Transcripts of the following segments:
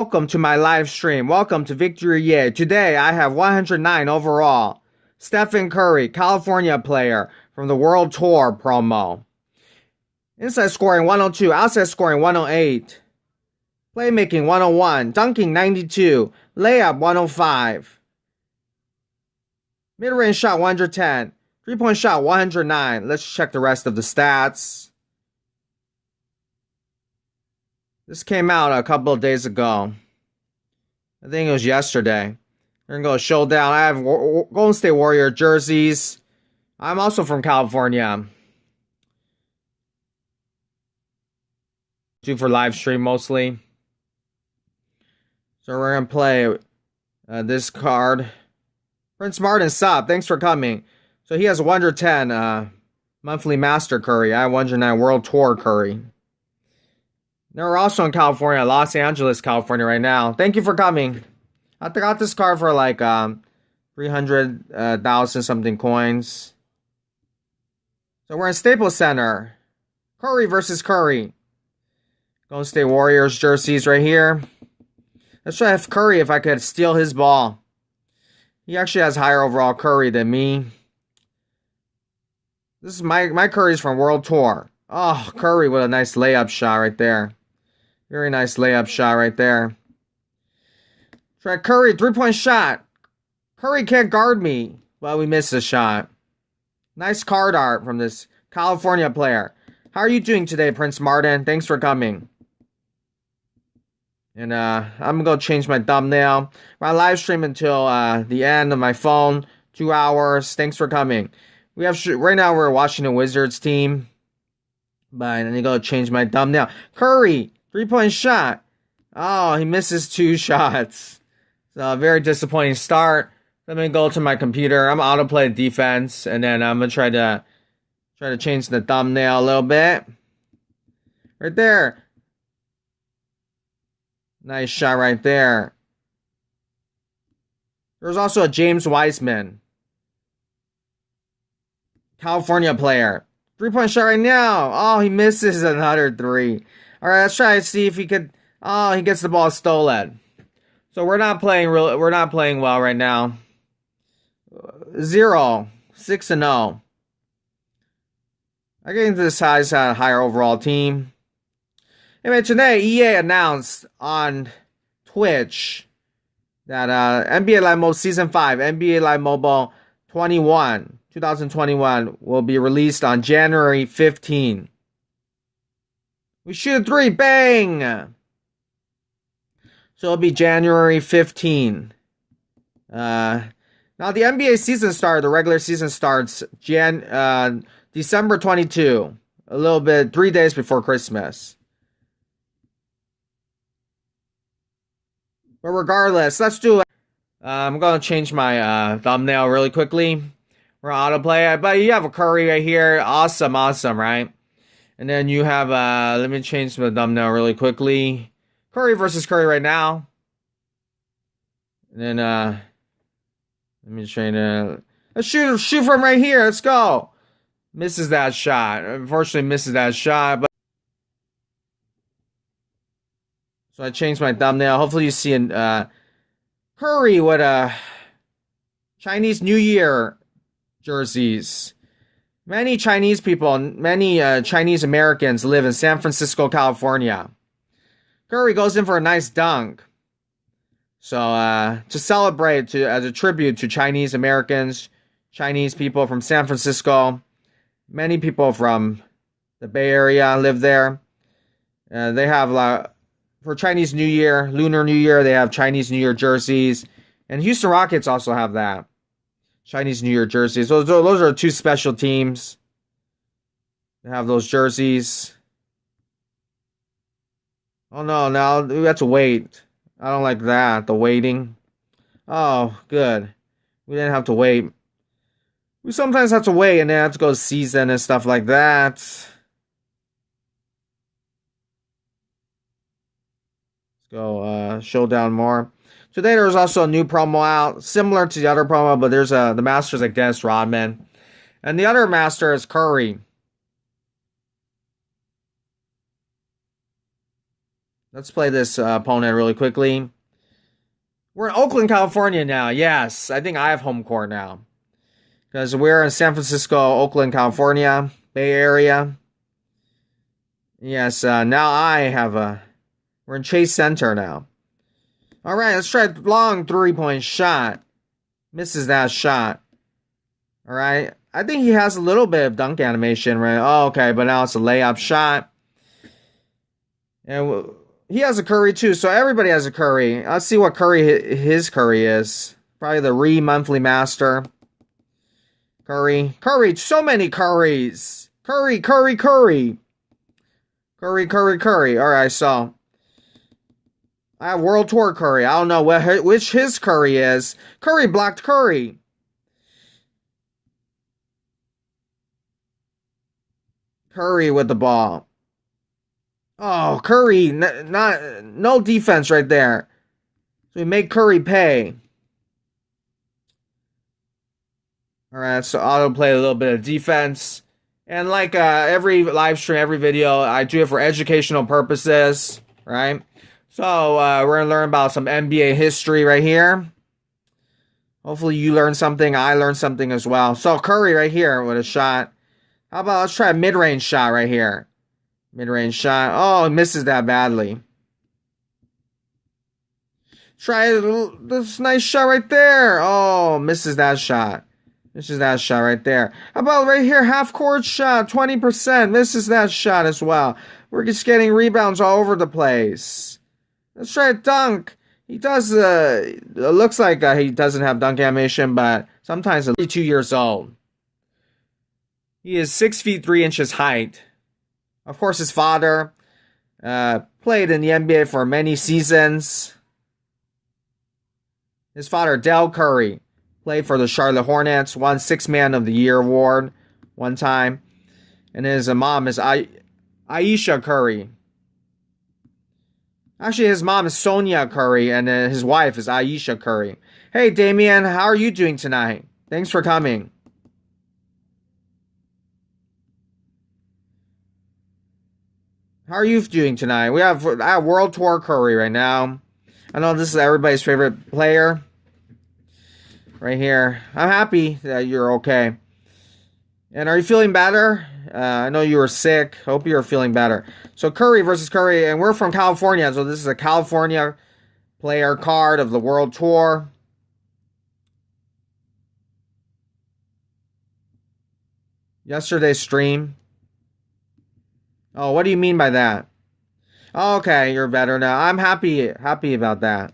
Welcome to my live stream. Welcome to Victory Yay. Today I have 109 overall. Stephen Curry, California player from the World Tour promo. Inside scoring 102, outside scoring 108. Playmaking 101, dunking 92, layup 105. Mid-range shot 110, three-point shot 109. Let's check the rest of the stats. This came out a couple of days ago. I think it was yesterday. We're going to go showdown. I have Golden State Warrior jerseys. I'm also from California. Do for live stream mostly. So we're going to play this card. Prince Martin Sop, thanks for coming. So he has 110 monthly master Curry. I have 109 World Tour Curry. They're also in California, Los Angeles, California right now. Thank you for coming. I got this card for like 300,000 something coins. So we're in Staples Center. Curry versus Curry. Golden State Warriors jerseys right here. Let's try Curry if I could steal his ball. He actually has higher overall Curry than me. This is my Curry's from World Tour. Oh, Curry with a nice layup shot right there. Very nice layup shot right there. Try Curry, three-point shot. Curry can't guard me. Well, we missed a shot. Nice card art from this California player. How are you doing today, Prince Martin? Thanks for coming. And I'm going to go change my thumbnail. My live stream until the end of my phone. 2 hours. Thanks for coming. We have right now we're watching the Wizards team. But I need to go change my thumbnail. Curry. Three-point shot. Oh, he misses 2 shots. So, a very disappointing start. Let me go to my computer. I'm autoplay defense. And then I'm going to try to change the thumbnail a little bit. Right there. Nice shot right there. There's also a James Wiseman. California player. Three-point shot right now. Oh, he misses another 3. All right, let's try to see if he could. Oh, he gets the ball stolen. So we're not playing well right now. 0, 6-0. I get into this has a higher overall team. Anyway, today EA announced on Twitch that NBA Live Mobile Season 5, NBA Live Mobile 2021 will be released on January 15. We shoot a 3, bang! So it'll be January 15. Now the NBA season started, the regular season starts December 22. A little bit, 3 days before Christmas. But regardless, let's do it. I'm going to change my thumbnail really quickly. We're autoplay it, but you have a Curry right here. Awesome, right? And then you have, let me change the thumbnail really quickly. Curry versus Curry right now. And then, let me try to, let's shoot from right here. Let's go. Misses that shot. Unfortunately, misses that shot. But so I changed my thumbnail. Hopefully you see Curry with a Chinese New Year jerseys. Many Chinese people, many Chinese Americans live in San Francisco, California. Curry goes in for a nice dunk. So, to celebrate, as a tribute to Chinese Americans, Chinese people from San Francisco, many people from the Bay Area live there. They have, for Chinese New Year, Lunar New Year, they have Chinese New Year jerseys. And Houston Rockets also have that. Chinese New Year jerseys. Those are 2 special teams. They have those jerseys. Oh no, now we have to wait. I don't like that, the waiting. Oh, good. We didn't have to wait. We sometimes have to wait and then have to go to season and stuff like that. Let's go showdown more. Today there was also a new promo out, similar to the other promo, but there's the Masters against Rodman. And the other Master is Curry. Let's play this opponent really quickly. We're in Oakland, California now. Yes, I think I have home court now. Because we're in San Francisco, Oakland, California, Bay Area. Yes, now I have a... We're in Chase Center now. All right, let's try a long three-point shot. Misses that shot. All right. I think he has a little bit of dunk animation, right? Oh, okay, but now it's a layup shot. And he has a Curry too, so everybody has a Curry. Let's see what Curry his Curry is. Probably the monthly master. Curry. Curry, so many Curries. Curry. Curry. All right, so I have World Tour Curry. I don't know which his Curry is. Curry blocked Curry. Curry with the ball. Oh, Curry, no defense right there. So we make Curry pay. All right, so autoplay a little bit of defense. And like every live stream, every video, I do it for educational purposes, right? So we're going to learn about some NBA history right here. Hopefully you learn something. I learned something as well. So Curry right here with a shot. How about let's try a mid-range shot right here. Mid-range shot. Oh, it misses that badly. Try this nice shot right there. Oh, misses that shot. Misses that shot right there. How about right here, half-court shot, 20%. Misses that shot as well. We're just getting rebounds all over the place. Let's try a dunk. He does, it looks like he doesn't have dunk animation, but sometimes he's 32 years old. He is 6 feet 3 inches height. Of course, his father played in the NBA for many seasons. His father, Del Curry, played for the Charlotte Hornets, won Sixth Man of the Year award one time. And his mom is Aisha Curry. Actually, his mom is Sonia Curry, and his wife is Aisha Curry. Hey, Damien, how are you doing tonight? Thanks for coming. How are you doing tonight? I have World Tour Curry right now. I know this is everybody's favorite player. Right here. I'm happy that you're okay. And are you feeling better? I know you were sick. Hope you're feeling better. So Curry versus Curry, and we're from California, so this is a California player card of the World Tour. Yesterday's stream. Oh, what do you mean by that? Oh, okay, you're better now. I'm happy about that.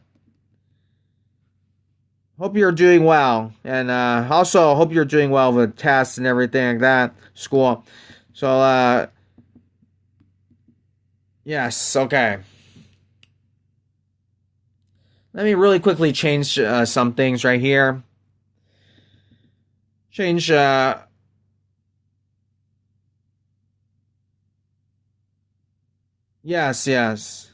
Hope you're doing well, and also hope you're doing well with tests and everything like that, school. So, yes, okay. Let me really quickly change some things right here. Change, yes.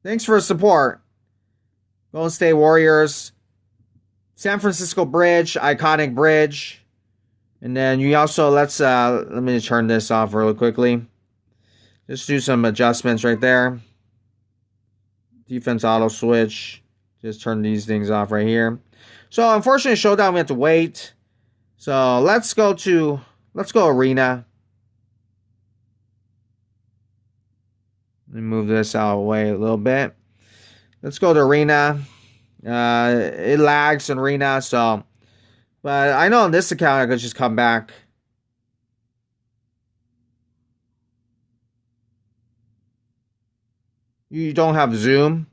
Thanks for the support. Golden State Warriors. San Francisco Bridge, iconic bridge. And then you also, let me turn this off really quickly. Just do some adjustments right there. Defense auto switch. Just turn these things off right here. So unfortunately, Showdown, we have to wait. So let's go Arena. Let me move this out of the way a little bit. Let's go to Arena. It lags in Arena, so. But I know on this account I could just come back. You don't have Zoom?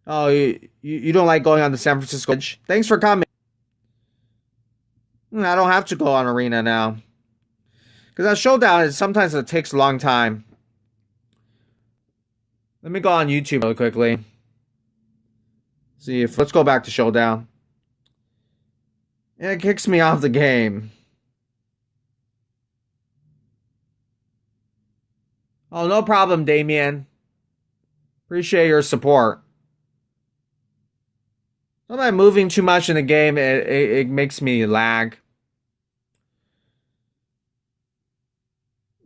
Oh, you don't like going on the San Francisco Bridge? Thanks for coming. I don't have to go on Arena now. Because that Showdown, sometimes it takes a long time. Let me go on YouTube really quickly. Let's go back to Showdown. And it kicks me off the game. Oh, no problem, Damien. Appreciate your support. Sometimes moving too much in the game, it makes me lag.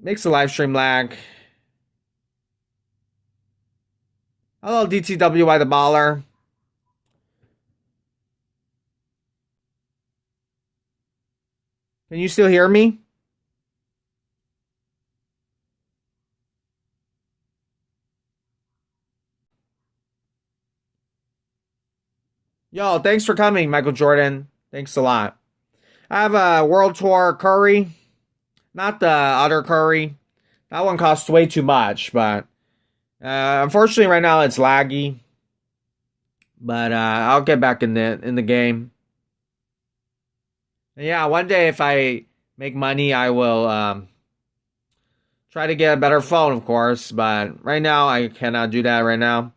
Makes the live stream lag. Hello, DTWY the Baller. Can you still hear me? Yo, thanks for coming, Michael Jordan. Thanks a lot. I have a World Tour Curry. Not the other Curry. That one costs way too much, but unfortunately right now it's laggy. But I'll get back in the game. And yeah, one day if I make money, I will try to get a better phone, of course. But right now, I cannot do that right now.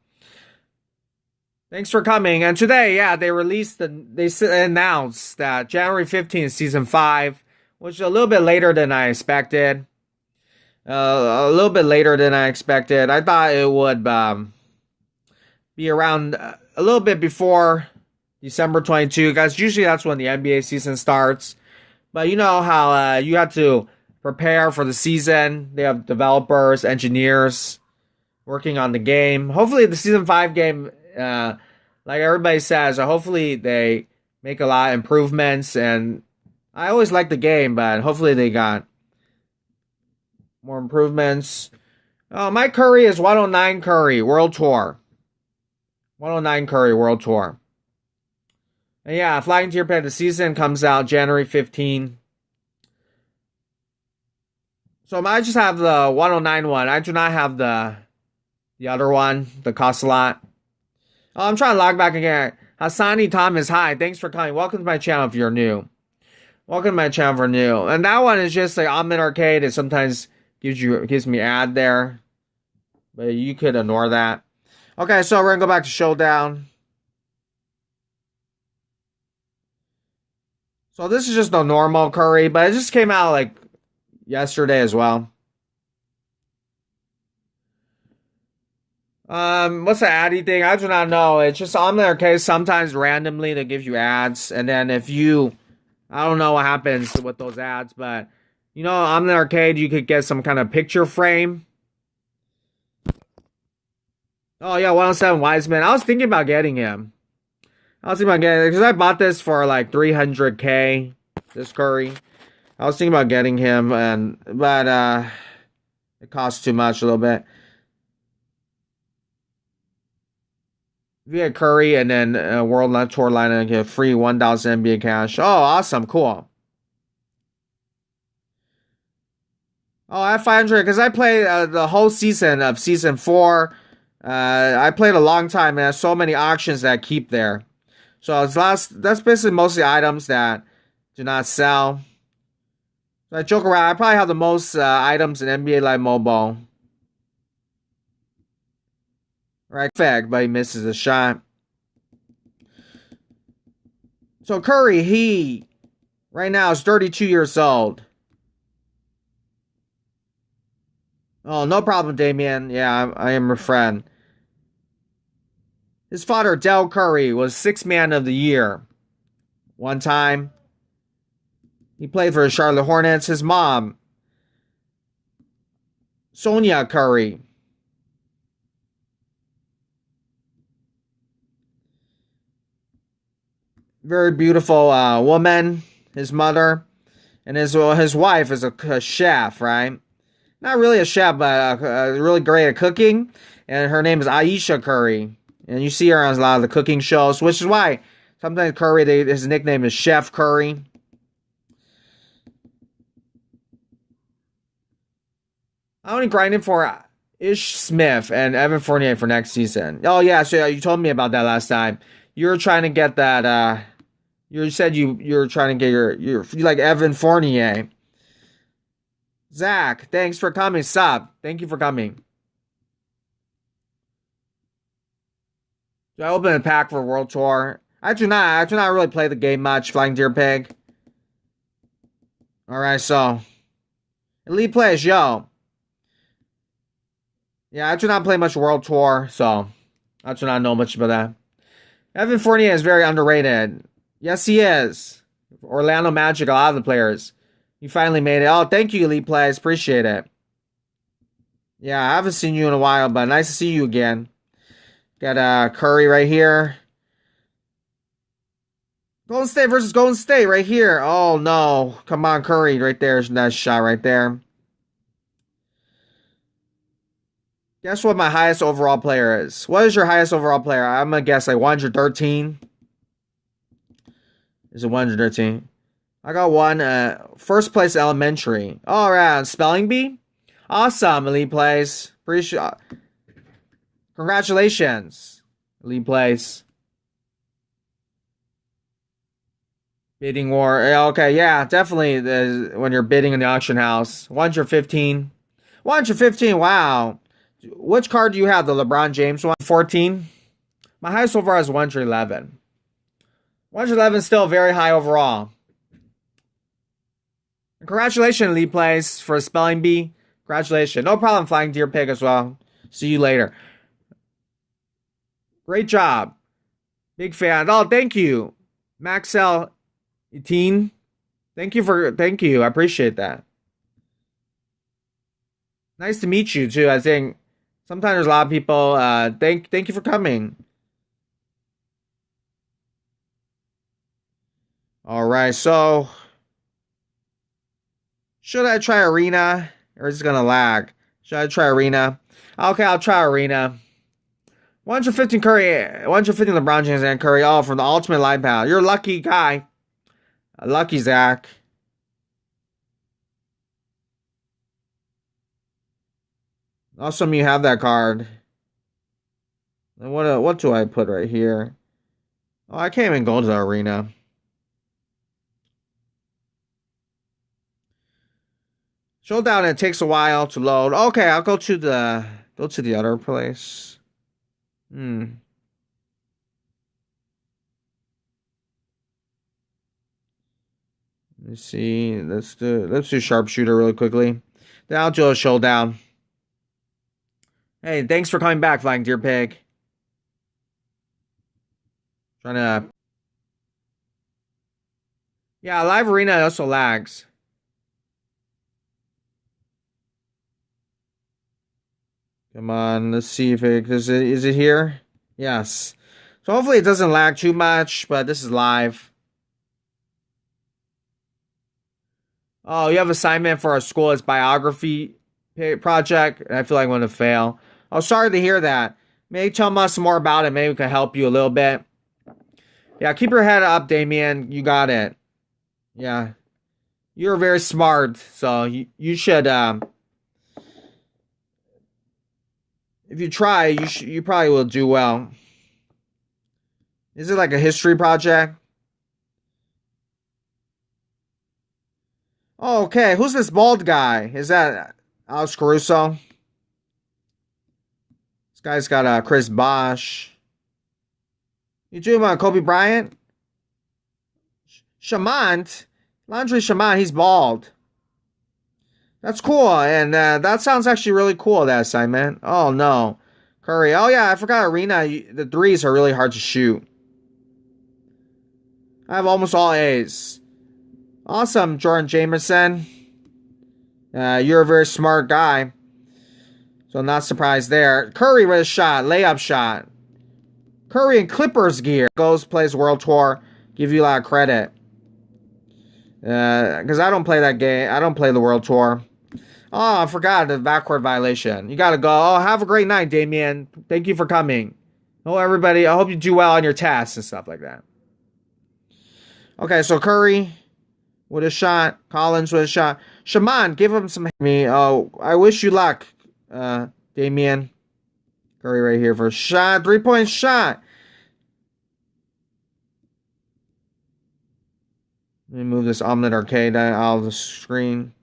Thanks for coming. And today, yeah, they announced that January 15th, season 5, which is a little bit later than I expected. A little bit later than I expected. I thought it would be around a little bit before December 22, guys. Usually that's when the NBA season starts. But you know how you have to prepare for the season. They have developers, engineers working on the game. Hopefully the season 5 game, like everybody says, hopefully they make a lot of improvements. And I always like the game, but hopefully they got more improvements. My Curry is 109 Curry World Tour. 109 Curry World Tour. And yeah, Flying Tier Pad, the season comes out January 15. So I might just have the 109 one. I do not have the other one, the cost a lot. Oh, I'm trying to log back again. Hassani Thomas, hi. Thanks for coming. Welcome to my channel if you're new. Welcome to my channel if you're new. And that one is just like Omlet Arcade. It sometimes gives me ad there. But you could ignore that. Okay, so we're going to go back to Showdown. So this is just a normal Curry, but it just came out like yesterday as well. What's the addy thing? I do not know. It's just on their case. Sometimes randomly they give you ads, and then if you, I don't know what happens with those ads, but you know, on the arcade you could get some kind of picture frame. Oh yeah, 107 Wiseman. I was thinking about getting him. Because I bought this for like 300K. This Curry. I was thinking about getting him, but it costs too much a little bit. If you get Curry and then World Tour line and get free 1,000 NBA cash. Oh, awesome, cool. Oh, I have 500 because I played the whole season of season 4. I played a long time and there's so many auctions that I keep there. So that's basically mostly items that do not sell. So I joke around. I probably have the most items in NBA Live Mobile. Right, fact, but he misses a shot. So Curry, he right now is 32 years old. Oh, no problem, Damien. Yeah, I am your friend. His father, Del Curry, was 6th man of the year. One time. He played for the Charlotte Hornets. His mom, Sonia Curry. Very beautiful woman. His mother. And his wife is a chef, right? Not really a chef, but really great at cooking. And her name is Aisha Curry. And you see her on a lot of the cooking shows, which is why sometimes Curry, his nickname is Chef Curry. I'm only grinding for Ish Smith and Evan Fournier for next season. Oh, yeah, so you told me about that last time. You were trying to get that, you said you're trying to get you like Evan Fournier. Zach, thanks for coming. Sup. Thank you for coming. Do I open a pack for World Tour? I do not really play the game much, Flying Deer Pig. Alright, so Elite Players, yo. Yeah, I do not play much World Tour, so I do not know much about that. Evan Fournier is very underrated. Yes, he is. Orlando Magic, a lot of the players. You finally made it. Oh, thank you, Elite Players. Appreciate it. Yeah, I haven't seen you in a while, but nice to see you again. Got Curry right here. Golden State versus Golden State right here. Oh no. Come on, Curry right there. Nice shot right there. Guess what my highest overall player is? What is your highest overall player? I'm gonna guess like 113. Is it 113? I got one. First place elementary. All right, spelling bee. Awesome, elite plays. Appreciate. Congratulations, elite plays. Bidding war. Okay, yeah, definitely. When you're bidding in the auction house, 115. 115. Wow. Which card do you have? The LeBron James one? 14. My highest overall is 111. 111 is still very high overall. And congratulations, Lee Plays, for a spelling bee. Congratulations. No problem, Flying Deer Pig as well. See you later. Great job. Big fan. Oh, thank you. Maxell 18. Thank you. I appreciate that. Nice to meet you too. I think sometimes there's a lot of people. Thank you for coming. All right, so should I try Arena or is it gonna lag? Should I try Arena? Okay, I'll try Arena. 115 Curry, 115 LeBron James and Curry, all from the Ultimate Live Pal. You're a lucky guy. Lucky Zach. Awesome, you have that card. And what do I put right here? Oh, I can't even go to the arena. Showdown, it takes a while to load. Okay, I'll go to the other place. Let's see. Let's do sharpshooter really quickly. Then I'll do a showdown. Hey, thanks for coming back, Flying Deer Pig. Trying to. Yeah, live arena also lags. Come on, let's see if is it here? Yes. So hopefully it doesn't lag too much, but this is live. Oh, you have assignment for our school. It's biography project. I feel like I'm going to fail. Oh, sorry to hear that. Maybe tell us more about it. Maybe we can help you a little bit. Yeah, keep your head up, Damien. You got it. Yeah. You're very smart, so you should if you try, you probably will do well. Is it like a history project? Oh, okay. Who's this bald guy? Is that Alex Caruso? This guy's got Chris Bosh. You doing about Kobe Bryant? Shamant? Landry Shamant, he's bald. That's cool, and that sounds actually really cool, that assignment. Oh, no. Curry. Oh, yeah, I forgot Arena. The threes are really hard to shoot. I have almost all A's. Awesome, Jordan Jamerson. You're a very smart guy. So I'm not surprised there. Curry with a shot, layup shot. Curry in Clippers gear. Goes, plays World Tour. Give you a lot of credit. Because I don't play that game. I don't play the World Tour. Oh, I forgot the backcourt violation. You gotta go. Oh, have a great night, Damien. Thank you for coming. Oh, everybody, I hope you do well on your tests and stuff like that. Okay, so Curry with a shot. Collins with a shot. Shaman, give him some. Oh, I wish you luck, Damien. Curry right here for a shot. 3-point shot. Let me move this Omlet arcade out of the screen.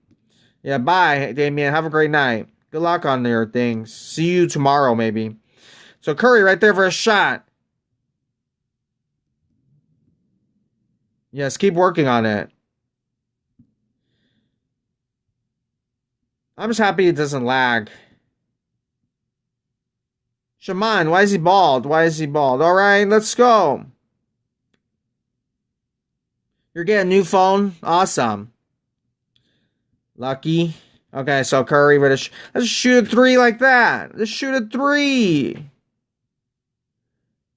Yeah, bye, Damien. Have a great night. Good luck on your things. See you tomorrow, maybe. So Curry right there for a shot. Yes, keep working on it. I'm just happy it doesn't lag. Shaman, why is he bald? Why is he bald? All right, let's go. You're getting a new phone? Awesome. Lucky. Okay, so Curry, let's shoot a three like that. Let's shoot a three.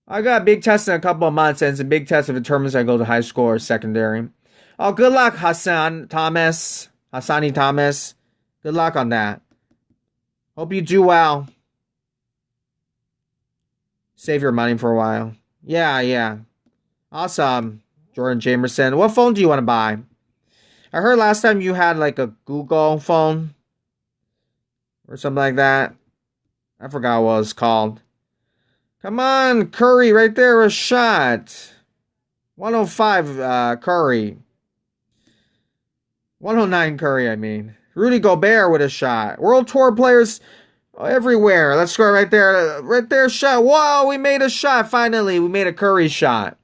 I got a big test in a couple of months, and it's a big test that determines I go to high school or secondary. Oh, good luck, Hassani Thomas. Good luck on that. Hope you do well. Save your money for a while. Yeah. Awesome, Jordan Jamerson. What phone do you want to buy? I heard last time you had like a Google phone or something like that. I forgot what it was called. Come on, Curry, right there, a shot. 105 Curry. 109 Curry, I mean. Rudy Gobert with a shot. World Tour players everywhere. Let's go right there. Right there, shot. Whoa, we made a shot. Finally, we made a Curry shot.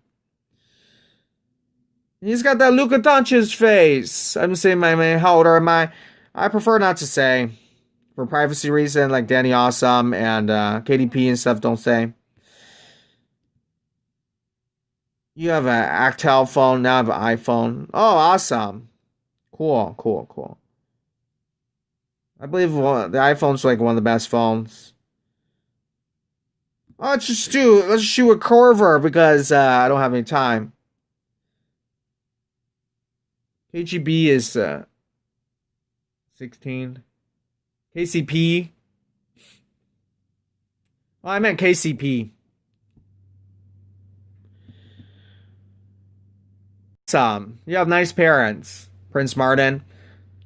He's got that Luka Doncic face. I'm saying, how old am I? I prefer not to say. For privacy reason, like Danny Awesome and KDP and stuff don't say. You have an Actel phone, now I have an iPhone. Oh, awesome. Cool. I believe the iPhone's like one of the best phones. Oh, let's shoot a Corver because I don't have any time. KGB is 16. KCP. Oh, I meant KCP. You have nice parents. Prince Martin.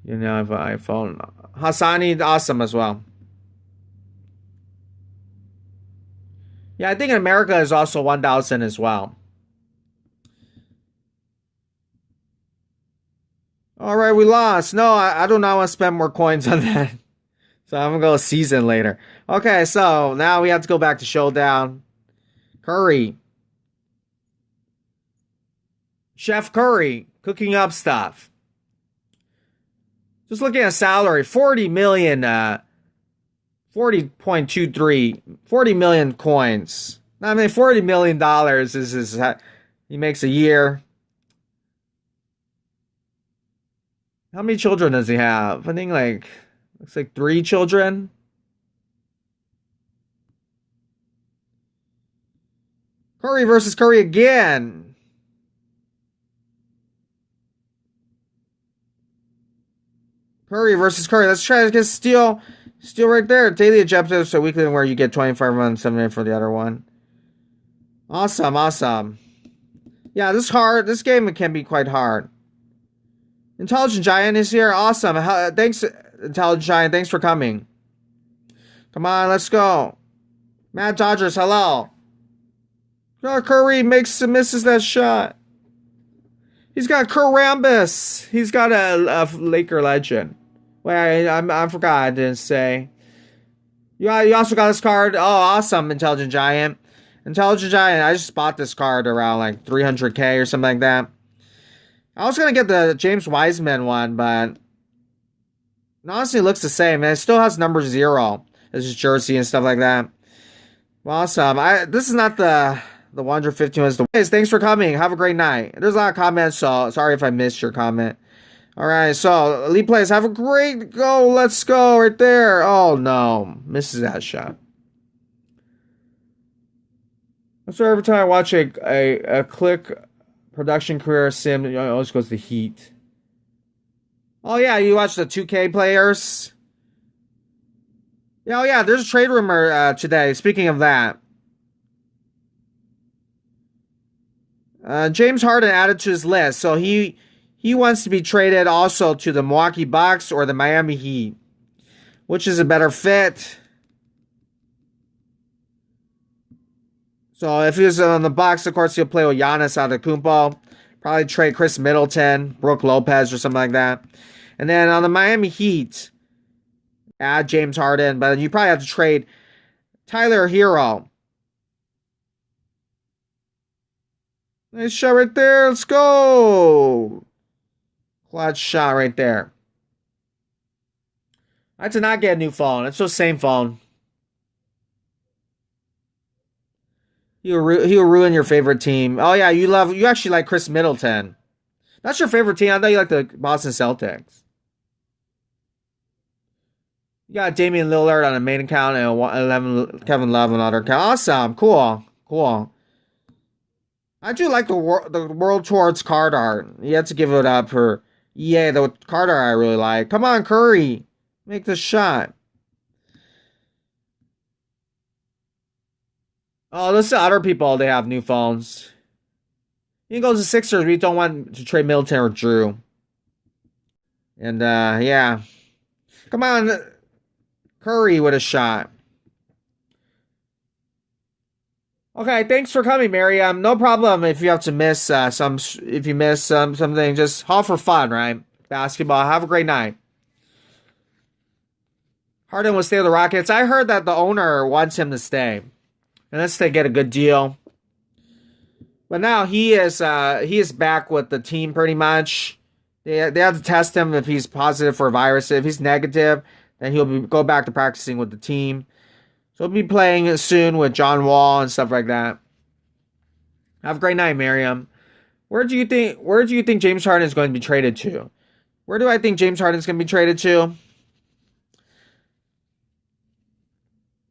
You now have an iPhone. Hassani, awesome as well. Yeah, I think in America is also 1,000 as well. All right, we lost. No, I do not want to spend more coins on that. So I'm going to go a season later. Okay, so now we have to go back to Showdown. Curry. Chef Curry cooking up stuff. Just looking at salary, 40 million, 40.23, 40 million coins. I mean, $40 million is he makes a year. How many children does he have? I think looks like 3 children. Curry versus Curry again. Curry versus Curry. Let's try to get steal right there. Daily objectives, so weekly where you get 25 runs, 7 for the other one. Awesome. Yeah, this game can be quite hard. Intelligent Giant is here. Awesome. Thanks, Intelligent Giant. Thanks for coming. Come on, let's go. Matt Dodgers, hello. Curry misses that shot. He's got Karambis. He's got a Laker legend. Wait, I forgot. I didn't say. You also got this card. Oh, awesome, Intelligent Giant. Intelligent Giant. I just bought this card around like 300K or something like that. I was gonna get the James Wiseman one, but honestly, it looks the same. And it still has number 0 as his jersey and stuff like that. Awesome. This is not the 115 was the. Thanks for coming. Have a great night. There's a lot of comments, so sorry if I missed your comment. All right, so Elite Plays, have a great go. Let's go right there. Oh no, misses that shot. So every time I watch a Click production career sim, it always goes to Heat. Oh yeah, you watch the 2K players. Yeah, oh yeah, there's a trade rumor today. Speaking of that. James Harden added to his list, so he wants to be traded also to the Milwaukee Bucks or the Miami Heat. Which is a better fit? So if he was on the Bucks, of course he'll play with Giannis Antetokounmpo. Probably trade Chris Middleton, Brooke Lopez, or something like that. And then on the Miami Heat, add James Harden, but you probably have to trade Tyler Hero. Nice shot right there. Let's go. Clutch shot right there. I did not get a new phone. It's the same phone. He'll ruin your favorite team. Oh yeah, you actually like Chris Middleton. That's your favorite team. I thought you like the Boston Celtics. You got Damian Lillard on a main account and 11 Kevin Love on another account. Awesome. Cool. Cool. I do like the World Towards card art. You have to give it up for EA. The card art I really like. Come on, Curry. Make the shot. Oh, listen to other people. They have new phones. You can go to the Sixers. We don't want to trade Middleton or Drew. And, yeah. Come on, Curry with a shot. Okay, thanks for coming, Mary. No problem if you have to miss if you miss something, just all for fun, right? Basketball. Have a great night. Harden will stay with the Rockets. I heard that the owner wants him to stay, unless they get a good deal. But now he is back with the team pretty much. They have to test him if he's positive for a virus. If he's negative, then go back to practicing with the team. So he'll be playing soon with John Wall and stuff like that. Have a great night, Miriam. Where do you think James Harden is going to be traded to? Where do I think James Harden is going to be traded to?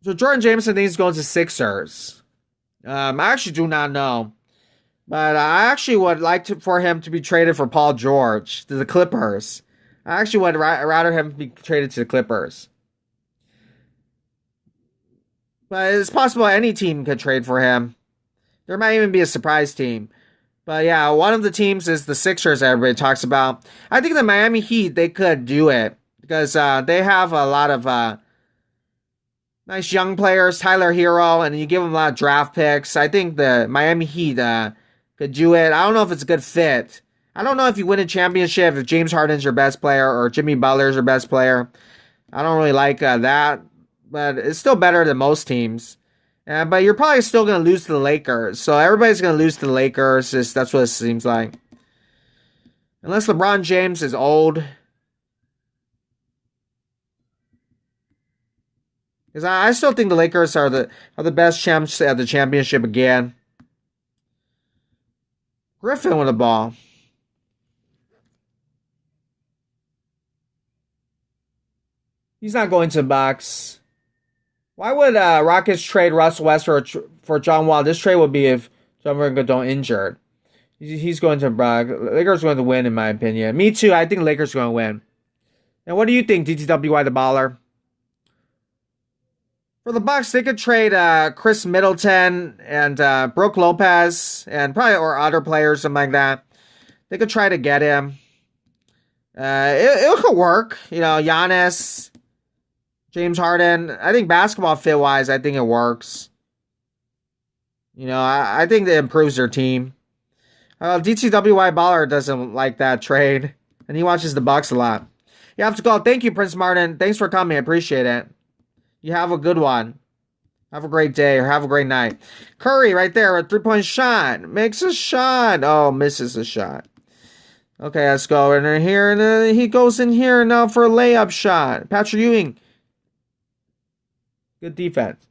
So Jordan Jameson thinks he's going to Sixers. I actually do not know. But I actually would like for him to be traded for Paul George to the Clippers. I actually would rather him be traded to the Clippers. But it's possible any team could trade for him. There might even be a surprise team. But yeah, one of the teams is the Sixers that everybody talks about. I think the Miami Heat, they could do it. Because they have a lot of nice young players, Tyler Hero, and you give them a lot of draft picks. I think the Miami Heat could do it. I don't know if it's a good fit. I don't know if you win a championship if James Harden's your best player or Jimmy Butler's your best player. I don't really like that, but it's still better than most teams. But you're probably still going to lose to the Lakers. So everybody's going to lose to the Lakers. That's what it seems like. Unless LeBron James is old. Because I still think the Lakers are the best champs at the championship again. Griffin with the ball. He's not going to the box. Why would Rockets trade Russell Westbrook for John Wall? This trade would be if John Wall don't injured. He's going to Brock. Lakers are going to win, in my opinion. Me too. I think Lakers are going to win. And what do you think, DTWY the baller? For the Bucks, they could trade Chris Middleton and Brook Lopez and probably or other players, something like that. They could try to get him. It could work. You know, Giannis, James Harden. I think basketball fit wise, I think it works. You know, I think it improves their team. DTWY baller doesn't like that trade, and he watches the Bucks a lot. You have to go. Thank you, Prince Martin. Thanks for coming. I appreciate it. You have a good one. Have a great day or have a great night. Curry right there, a 3-point shot. Makes a shot. Oh, misses a shot. Okay, let's go in here. And then he goes in here now for a layup shot. Patrick Ewing. Good defense.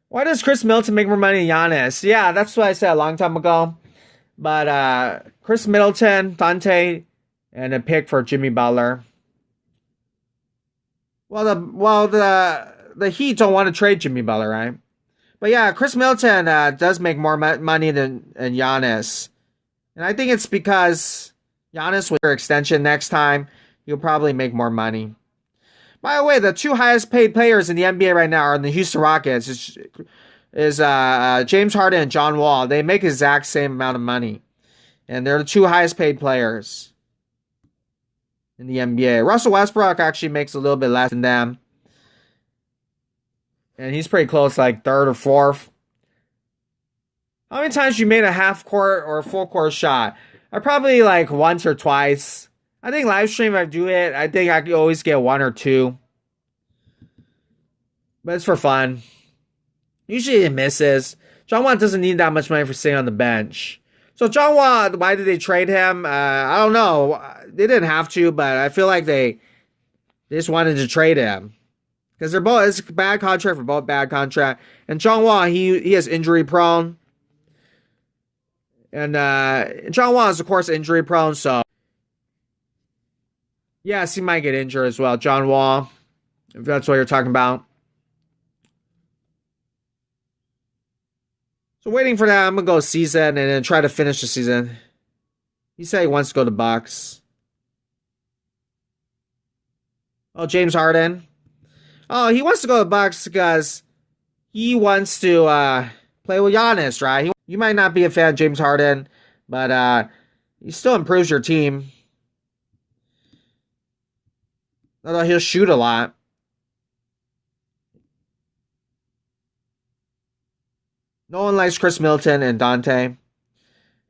Why does Chris Middleton make more money than Giannis? Yeah, that's what I said a long time ago. But Chris Middleton, Dante, and a pick for Jimmy Butler. Well, the Heat don't want to trade Jimmy Butler, right? But yeah, Chris Middleton does make more money than Giannis. And I think it's because Giannis with their extension next time, he'll probably make more money. By the way, the two highest paid players in the NBA right now are in the Houston Rockets. Is James Harden and John Wall. They make the exact same amount of money. And they're the two highest paid players in the NBA. Russell Westbrook actually makes a little bit less than them. And he's pretty close, like third or fourth. How many times you made a half court or a full court shot? I probably like once or twice. I think live stream, if I do it, I think I could always get one or two. But it's for fun. Usually it misses. John Wall doesn't need that much money for sitting on the bench. So John Wall, why did they trade him? I don't know. They didn't have to, but I feel like they just wanted to trade him. Because they're both, it's a bad contract for both bad contract. And John Wall, he is injury prone. And John Wall is, of course, injury prone, so Yes, he might get injured as well. John Wall, if that's what you're talking about. So waiting for that, I'm gonna go season and then try to finish the season. He said he wants to go to Bucks. Oh, James Harden. Oh, he wants to go to Bucks because he wants to play with Giannis, right? You might not be a fan of James Harden, but he still improves your team. Although he'll shoot a lot. No one likes Chris Middleton and Dante.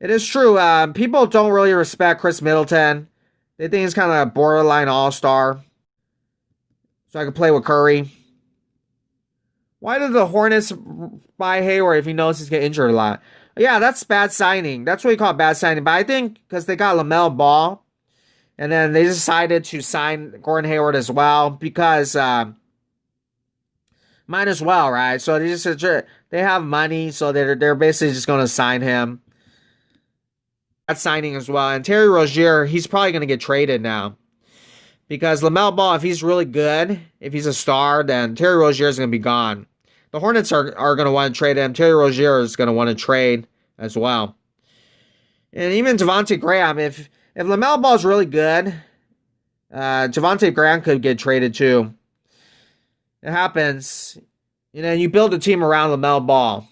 It is true. People don't really respect Chris Middleton. They think he's kind of a borderline all-star. So I can play with Curry. Why did the Hornets buy Hayward if he knows he's getting injured a lot? Yeah, that's bad signing. That's what you call bad signing. But I think because they got LaMelo Ball, and then they decided to sign Gordon Hayward as well because might as well, right? So they have money, so they're basically just going to sign him. That signing as well. And Terry Rozier, he's probably going to get traded now. Because LaMelo Ball, if he's really good, if he's a star, then Terry Rozier is going to be gone. The Hornets are going to want to trade him. Terry Rozier is going to want to trade as well. And even Devontae Graham, if LaMelo Ball is really good, Devontae Graham could get traded too. It happens. You know, you build a team around LaMelo Ball.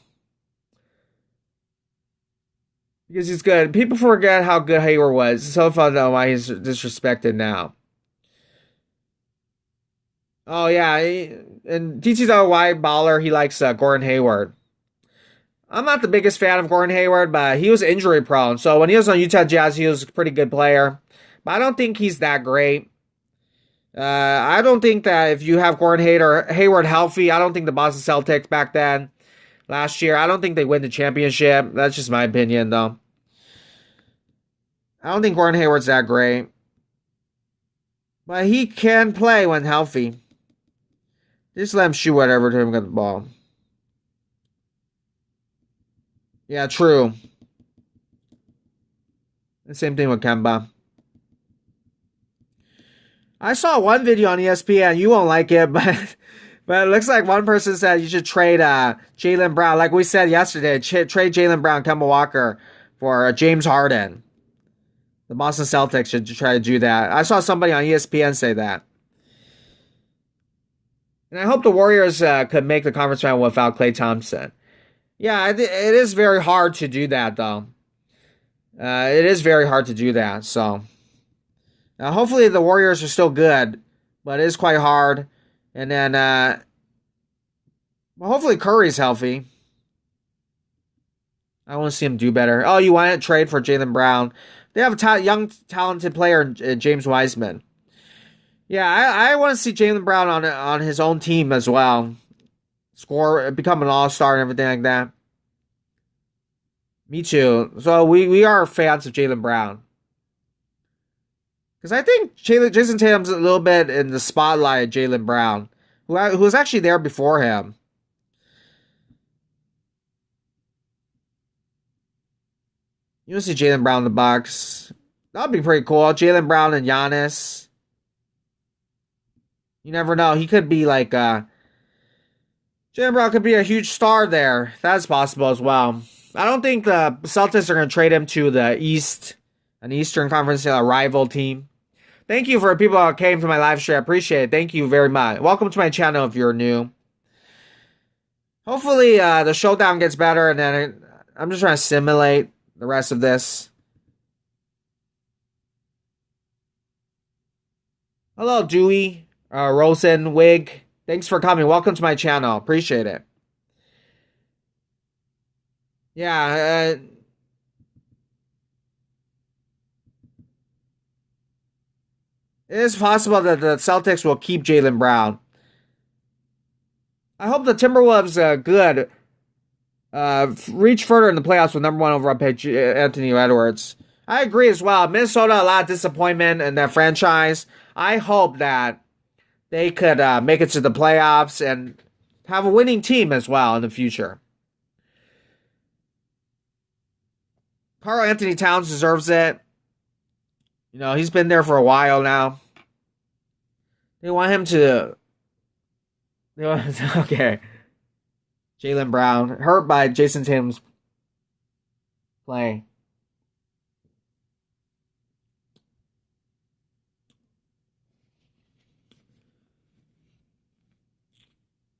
Because he's good. People forget how good Hayward was. It's so fun to know why he's disrespected now. Oh, yeah. And DTWY Baller, he likes Gordon Hayward. I'm not the biggest fan of Gordon Hayward, but he was injury prone. So when he was on Utah Jazz, he was a pretty good player. But I don't think he's that great. I don't think that if you have Gordon Hayward healthy, I don't think the Boston Celtics back then, last year, I don't think they win the championship. That's just my opinion, though. I don't think Gordon Hayward's that great. But he can play when healthy. Just let him shoot whatever to him get the ball. Yeah, true. The same thing with Kemba. I saw one video on ESPN. You won't like it, but it looks like one person said you should trade Jaylen Brown. Like we said yesterday, trade Jaylen Brown, Kemba Walker for James Harden. The Boston Celtics should try to do that. I saw somebody on ESPN say that. And I hope the Warriors could make the conference final without Klay Thompson. Yeah, it is very hard to do that, though. It is very hard to do that, so. Hopefully the Warriors are still good, but it is quite hard. And then, well, hopefully Curry's healthy. I want to see him do better. Oh, you want to trade for Jaylen Brown? They have a young, talented player, James Wiseman. Yeah, I want to see Jaylen Brown on his own team as well. Score, become an all-star and everything like that. Me too. So we are fans of Jaylen Brown. Because I think Jason Tatum's a little bit in the spotlight of Jaylen Brown, who was actually there before him. You want to see Jaylen Brown in the Bucks. That would be pretty cool. Jaylen Brown and Giannis. You never know. He could be like... Jaylen Brown could be a huge star there. That's possible as well. I don't think the Celtics are going to trade him to the East, an Eastern Conference rival team. Thank you for people that came to my live stream. I appreciate it. Thank you very much. Welcome to my channel if you're new. Hopefully the showdown gets better, and then I'm just trying to simulate the rest of this. Hello, Dewey, Rosen, Wig. Thanks for coming. Welcome to my channel. Appreciate it. Yeah, it is possible that the Celtics will keep Jaylen Brown. I hope the Timberwolves good reach further in the playoffs with number one overall pick Anthony Edwards. I agree as well. Minnesota, a lot of disappointment in their franchise. I hope that they could make it to the playoffs and have a winning team as well in the future. Karl Anthony Towns deserves it. You know, he's been there for a while now. They want him to. They want, okay. Jaylen Brown hurt by Jason Tatum's play.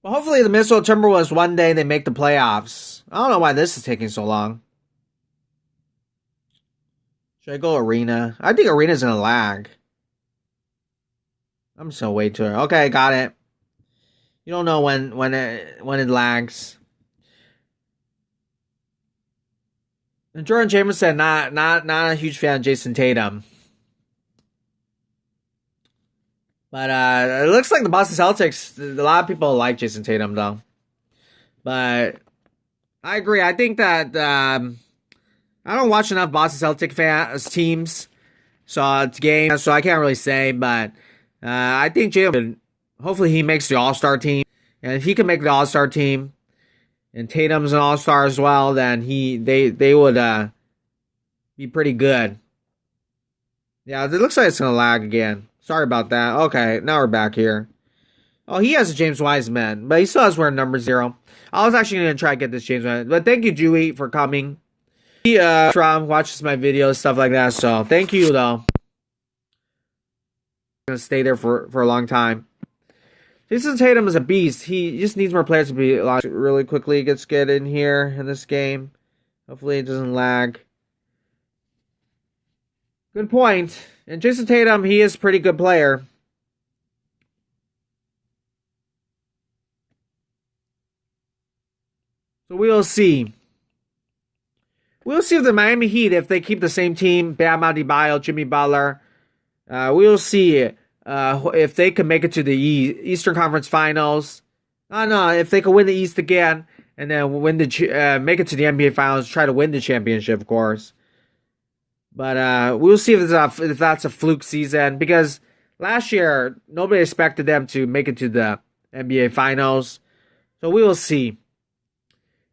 Well, hopefully the Minnesota Timberwolves one day they make the playoffs. I don't know why this is taking so long. Should I go Arena? I think Arena's gonna lag. I'm just gonna wait to it. Okay, got it. You don't know when it lags. And Jordan Jameson, not a huge fan of Jason Tatum. But it looks like the Boston Celtics, a lot of people like Jason Tatum, though. But I agree. I think that I don't watch enough Boston Celtic teams, so it's games, so I can't really say. But I think Tatum, hopefully he makes the All-Star team. And if he can make the All-Star team, and Tatum's an All-Star as well, then they would be pretty good. Yeah, it looks like it's going to lag again. Sorry about that. Okay, now we're back here. Oh, he has a James Wiseman, but he still has wear number 0. I was actually going to try to get this James Wiseman. But thank you, Dewey, for coming. He watches my videos, stuff like that. So thank you, though. I'm going to stay there for a long time. Jason Tatum is a beast. He just needs more players to be launched really quickly. Gets get in here in this game. Hopefully it doesn't lag. Good point. And Jason Tatum, he is a pretty good player. So we'll see. We'll see if the Miami Heat, if they keep the same team, Bam Adebayo, Jimmy Butler. We'll see if they can make it to the Eastern Conference Finals. No, if they can win the East again and then make it to the NBA Finals, try to win the championship, of course. But we'll see if that's a fluke season, because last year nobody expected them to make it to the NBA Finals. So we will see.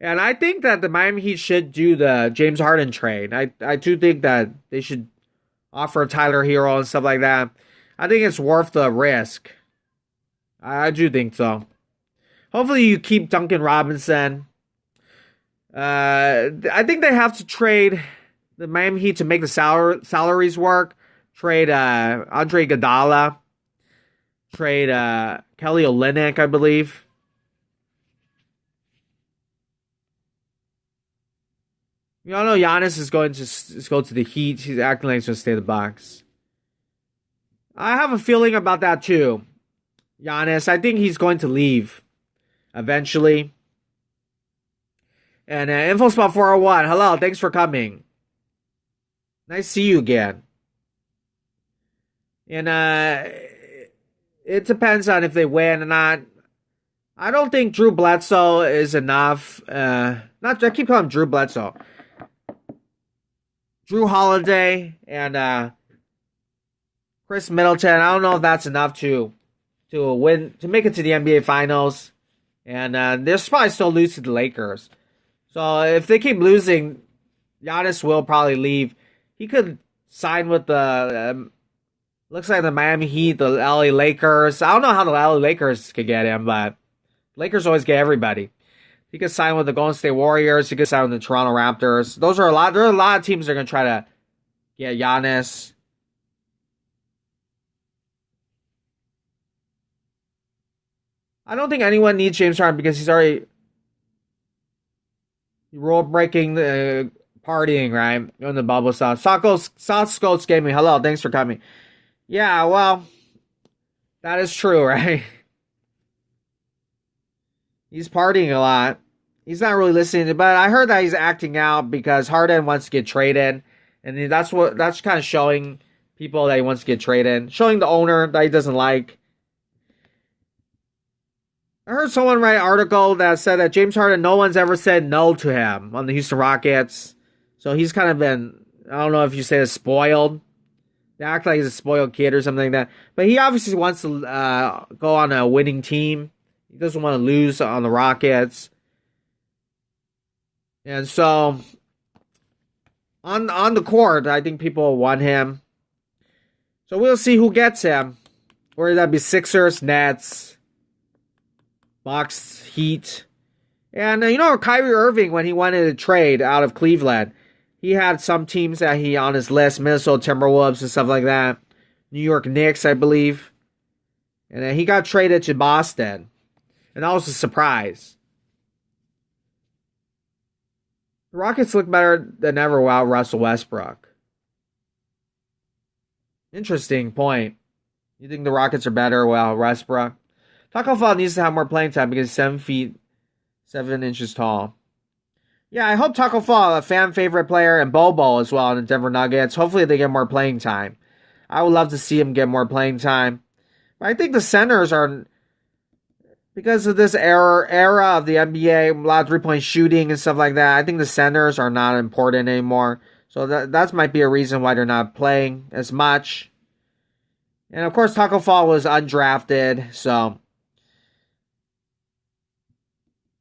And I think that the Miami Heat should do the James Harden trade. I do think that they should offer Tyler Hero and stuff like that. I think it's worth the risk. I do think so. Hopefully you keep Duncan Robinson. I think they have to trade the Miami Heat to make the salaries work. Trade Andre Iguodala. Trade Kelly Olynyk, I believe. We all know Giannis is going to go to the Heat. He's acting like he's going to stay in the box. I have a feeling about that too. Giannis, I think he's going to leave eventually. And InfoSpot 401, hello, thanks for coming. Nice to see you again. And it depends on if they win or not. I don't think Drew Bledsoe is enough. I keep calling him Drew Bledsoe. Drew Holiday and Chris Middleton. I don't know if that's enough to win, to make it to the NBA Finals. And they'll probably still lose to the Lakers. So if they keep losing, Giannis will probably leave. He could sign with the looks like the Miami Heat, the LA Lakers. I don't know how the LA Lakers could get him, but Lakers always get everybody. He could sign with the Golden State Warriors. He could sign with the Toronto Raptors. There are a lot of teams that are going to try to get Giannis. I don't think anyone needs James Harden because he's already rule breaking, partying, right? On the bubble stuff. South Scots Gaming, hello, thanks for coming. Yeah, well, that is true, right? He's partying a lot. He's not really listening, but I heard that he's acting out because Harden wants to get traded, and that's kind of showing people that he wants to get traded, showing the owner that he doesn't like. I heard someone write an article that said that James Harden, no one's ever said no to him on the Houston Rockets, so he's kind of been, I don't know if you say it's spoiled. They act like he's a spoiled kid or something like that, but he obviously wants to go on a winning team. He doesn't want to lose on the Rockets. And so, on the court, I think people want him. So we'll see who gets him. Or that'd be Sixers, Nets, Bucks, Heat. And Kyrie Irving, when he wanted to trade out of Cleveland, he had some teams that he on his list, Minnesota Timberwolves and stuff like that. New York Knicks, I believe. And then he got traded to Boston. And that was a surprise. The Rockets look better than ever without Russell Westbrook. Interesting point. You think the Rockets are better without Westbrook? Taco Fall needs to have more playing time because he's 7 feet, 7 inches tall. Yeah, I hope Taco Fall, a fan favorite player, and Bobo as well in the Denver Nuggets. Hopefully they get more playing time. I would love to see him get more playing time. But I think the centers are, because of this era of the NBA, a lot of three-point shooting and stuff like that, I think the centers are not important anymore. So that might be a reason why they're not playing as much. And of course, Taco Fall was undrafted, so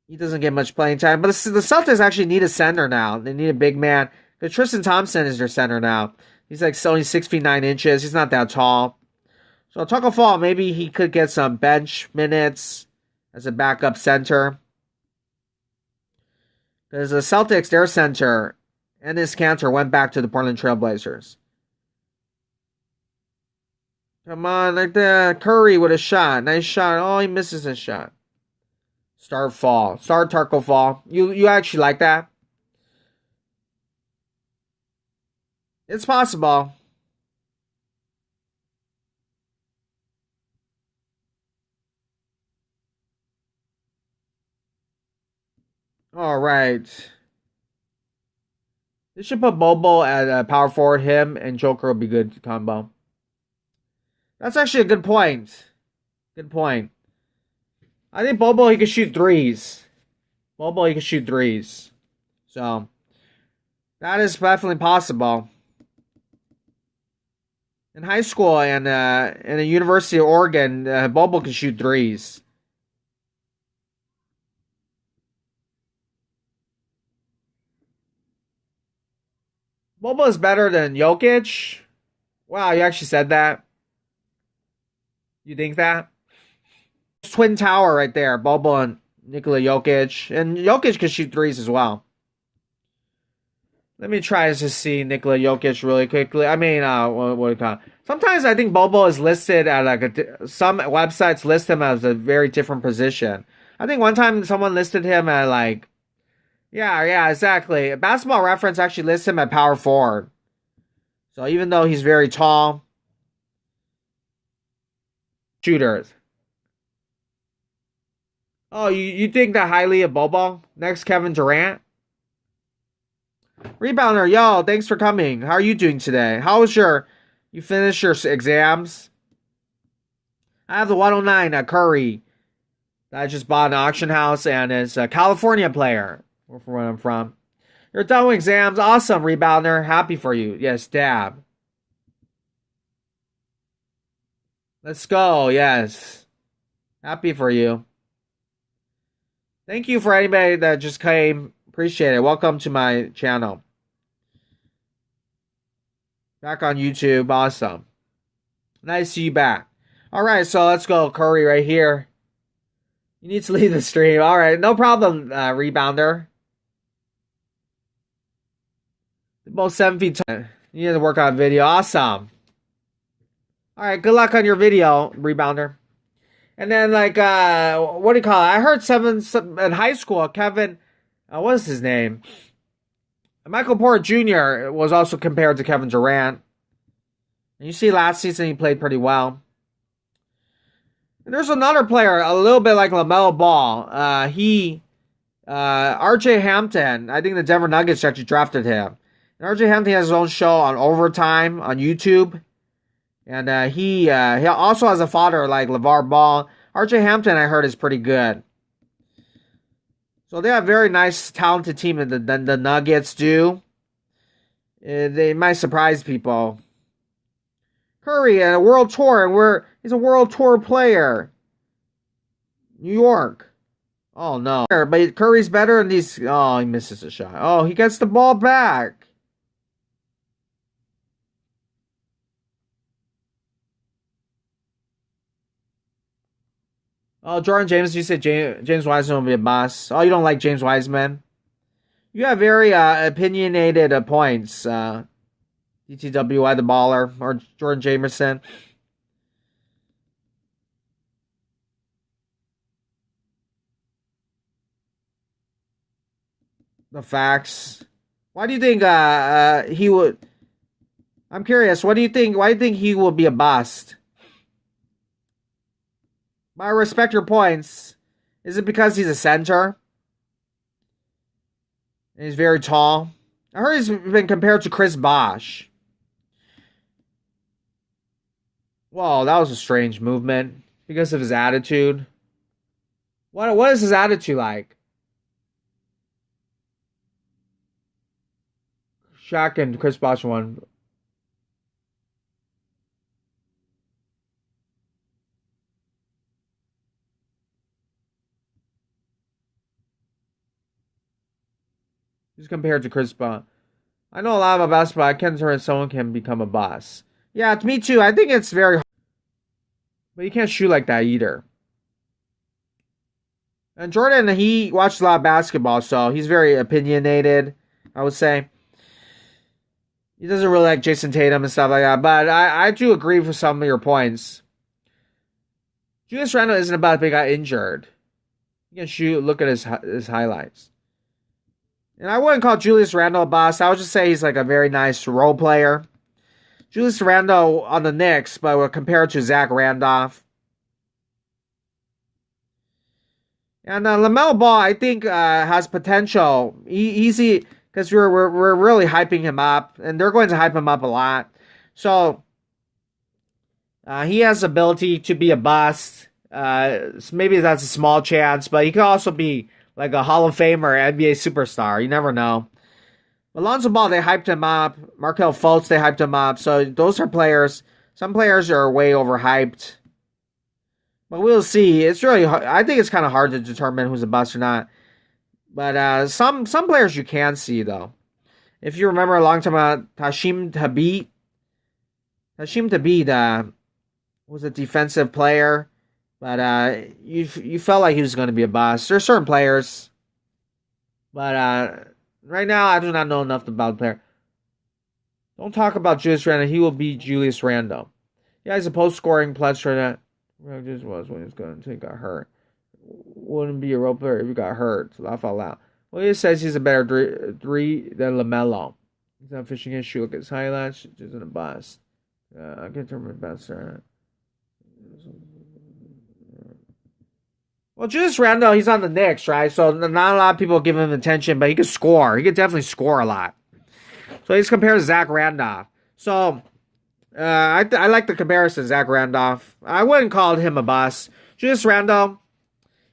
he doesn't get much playing time. But the Celtics actually need a center now. They need a big man. Because Tristan Thompson is their center now. He's like only 6 feet 9 inches. He's not that tall. So Taco Fall, maybe he could get some bench minutes as a backup center. Because the Celtics, their center, and his Cantor went back to the Portland Trailblazers. Come on, like the Curry with a shot. Nice shot. Oh, he misses his shot. Start Fall. Start Taco Fall. You actually like that? It's possible. All right. They should put Bobo at power forward. Him and Joker would be good combo. That's actually a good point. Good point. I think Bobo, he can shoot threes. Bobo, he can shoot threes. So, that is definitely possible. In high school and in the University of Oregon, Bobo can shoot threes. Bobo is better than Jokic? Wow, you actually said that? You think that? Twin tower right there. Bobo and Nikola Jokic. And Jokic can shoot threes as well. Let me try to see Nikola Jokic really quickly. I mean, what do you call it? Sometimes I think Bobo is listed at some websites list him as a very different position. I think one time someone listed him at yeah, exactly. Basketball Reference actually lists him at power forward. So even though he's very tall, shooters. Oh, you think that highly of Bobo? Next, Kevin Durant. Rebounder, yo, thanks for coming. How are you doing today? How was you finished your exams? I have the 109 at Curry that I just bought in an auction house, and it's a California player, from where I'm from. You're done with exams. Awesome, Rebounder. Happy for you. Yes, dab. Let's go. Yes. Happy for you. Thank you for anybody that just came. Appreciate it. Welcome to my channel. Back on YouTube. Awesome. Nice to see you back. All right, so let's go. Curry right here. You need to leave the stream. All right, no problem, Rebounder. Both 7 feet 10. You need to work on video. Awesome. All right, good luck on your video, Rebounder. And then, what do you call it? I heard in high school, Kevin, what is his name? Michael Porter Jr. was also compared to Kevin Durant. And you see last season he played pretty well. And there's another player, a little bit like LaMelo Ball. RJ Hampton, I think the Denver Nuggets actually drafted him. And RJ Hampton has his own show on Overtime on YouTube. And he also has a father like LeVar Ball. RJ Hampton, I heard, is pretty good. So they have a very nice, talented team than the Nuggets do. They might surprise people. Curry and a world tour, and he's a world tour player. New York. Oh no. But Curry's better than these. Oh, he misses a shot. Oh, he gets the ball back. Oh, Jordan James, you said James Wiseman will be a boss. Oh, you don't like James Wiseman? You have very opinionated points. DTWI the baller or Jordan Jamerson. The facts. Why do you think he would? I'm curious. What do you think? Why do you think he will be a bust? I respect your points. Is it because he's a center? And he's very tall. I heard he's been compared to Chris Bosh. Well, that was a strange movement because of his attitude. What is his attitude like? Shaq and Chris Bosh won. He's compared to Chris Bosh. I know a lot about basketball. I can't turn someone can become a boss. Yeah, to me too. I think it's very hard. But you can't shoot like that either. And Jordan, he watched a lot of basketball, so he's very opinionated, I would say. He doesn't really like Jason Tatum and stuff like that, but I do agree with some of your points. Julius Randle isn't about to got injured. You can shoot, look at his highlights. And I wouldn't call Julius Randle a boss. I would just say he's like a very nice role player. Julius Randle on the Knicks, but compared to Zach Randolph. And LaMelo Ball, I think, has potential. Easy, because we're really hyping him up, and they're going to hype him up a lot. So he has ability to be a bust. Maybe that's a small chance, but he could also be like a Hall of Famer, NBA superstar. You never know. Alonzo Ball, they hyped him up. Markelle Fultz, they hyped him up. So those are players. Some players are way overhyped. But we'll see. It's really, I think it's kind of hard to determine who's a bust or not. But some players you can see though. If you remember a long time ago, Hashim Thabit was a defensive player, but you felt like he was going to be a bust. There's certain players, but right now I do not know enough about the player. Don't talk about Julius Randle. He will be Julius Randle. Yeah, he's a post-scoring pledge for that. Just was when he was going to got hurt. Wouldn't be a role player if he got hurt. So laugh out loud. Well, he says he's a better three than LaMelo. He's not fishing issue. Look at his highlights. Just in a bust. I can turn my best. Well, Julius Randle, he's on the Knicks, right? So not a lot of people give him attention, but he can score. He can definitely score a lot. So he's compared to Zach Randolph. So I like the comparison, Zach Randolph. I wouldn't call him a bust. Julius Randle,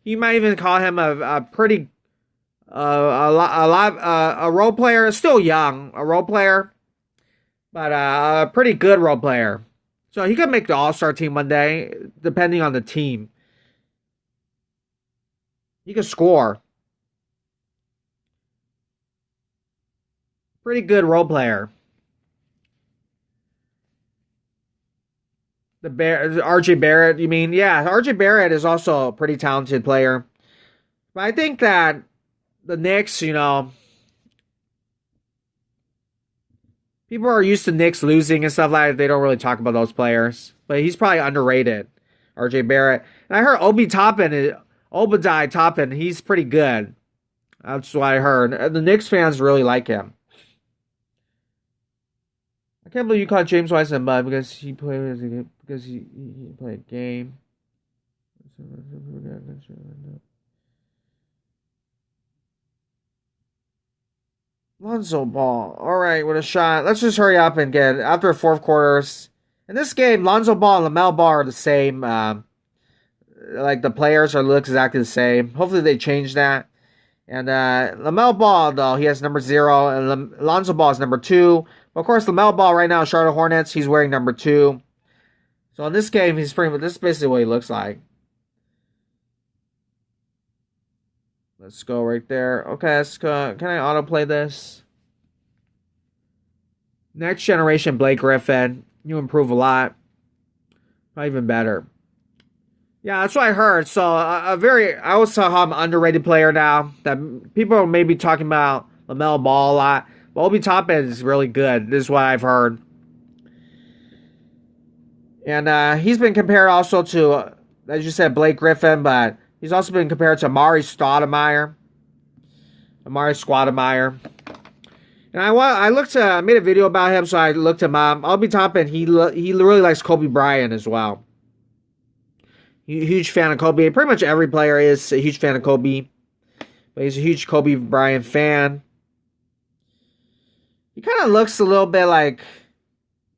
you might even call him a pretty a role player. Still young, a role player, but a pretty good role player. So he could make the All-Star team one day, depending on the team. He could score. Pretty good role player. RJ Barrett, you mean? Yeah, RJ Barrett is also a pretty talented player. But I think that the Knicks, people are used to Knicks losing and stuff like that. They don't really talk about those players. But he's probably underrated, RJ Barrett. And I heard Obadiah Toppin, he's pretty good. That's what I heard. The Knicks fans really like him. I can't believe you called James Wiseman bud because he played a game. Lonzo Ball. All right, with a shot. Let's just hurry up and get after fourth quarters. In this game, Lonzo Ball and LaMelo Ball are the same. Like the players look exactly the same. Hopefully they change that. And LaMelo Ball, though, he has number 0, and Lonzo Ball is number 2. But of course, LaMelo Ball right now, Charlotte Hornets, he's wearing number 2. So in this game, this is basically what he looks like. Let's go right there. Okay, let's go. Can I autoplay this? Next generation Blake Griffin. You improve a lot. Probably even better. Yeah, that's what I heard. So I always saw him underrated player now. That people are maybe talking about LaMelo Ball a lot. But Obi Toppin is really good. This is what I've heard. And he's been compared also to, as you said, Blake Griffin, but he's also been compared to Amari Stoudemire. Amari Stoudemire. And I looked I made a video about him, so I looked him up. Obi Toppin, he really likes Kobe Bryant as well. Huge fan of Kobe. Pretty much every player is a huge fan of Kobe. But he's a huge Kobe Bryant fan. He kind of looks a little bit like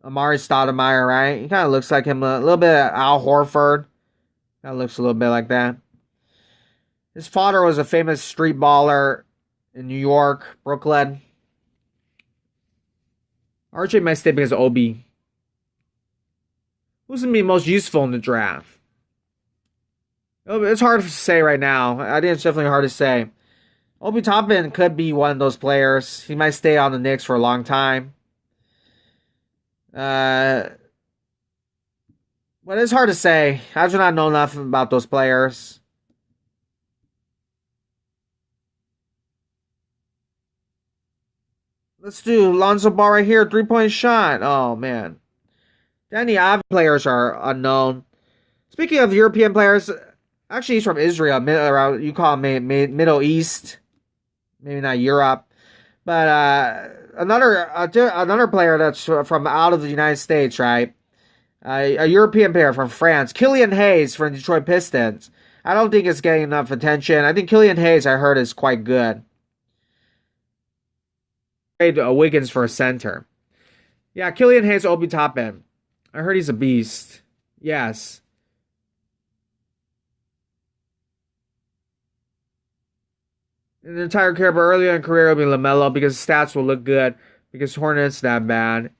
Amari Stoudemire, right? He kind of looks like him a little bit Al Horford. Kind of looks a little bit like that. His father was a famous street baller in New York, Brooklyn. RJ might stay because of Obi. Who's going to be most useful in the draft? It's hard to say right now. I think it's definitely hard to say. Obi Toppin could be one of those players. He might stay on the Knicks for a long time. But it's hard to say. I do not know enough about those players. Let's do Lonzo Ball right here. 3-point shot. Oh, man. Danny Avdija players are unknown. Speaking of European players, actually he's from Israel. You call him Middle East. Maybe not Europe. But another player that's from out of the United States, right? A European player from France. Killian Hayes from Detroit Pistons. I don't think it's getting enough attention. I think Killian Hayes, I heard, is quite good. Wiggins for a center. Yeah, Killian Hayes, Obi Toppin. I heard he's a beast. Yes. In the entire career, but earlier in career, it'll be LaMelo because stats will look good because Hornets that bad.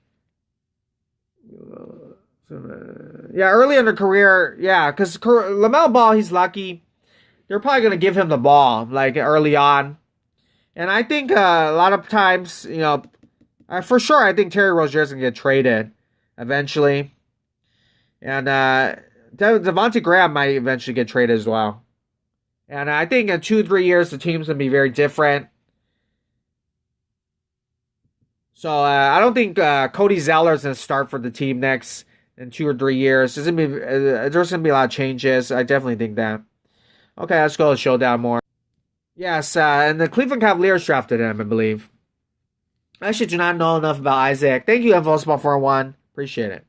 Yeah, early in the career, yeah, because LaMelo Ball, he's lucky. They're probably going to give him the ball, like, early on. And I think a lot of times, for sure, I think Terry Rozier is going to get traded eventually. And Devontae Graham might eventually get traded as well. And I think in 2-3 years, the team's going to be very different. So I don't think Cody Zeller is going to start for the team next in 2 or 3 years. There's going to be a lot of changes. I definitely think that. Okay, let's go to Showdown more. Yes, and the Cleveland Cavaliers drafted him, I believe. I actually do not know enough about Isaac. Thank you, FLSpot401. Appreciate it.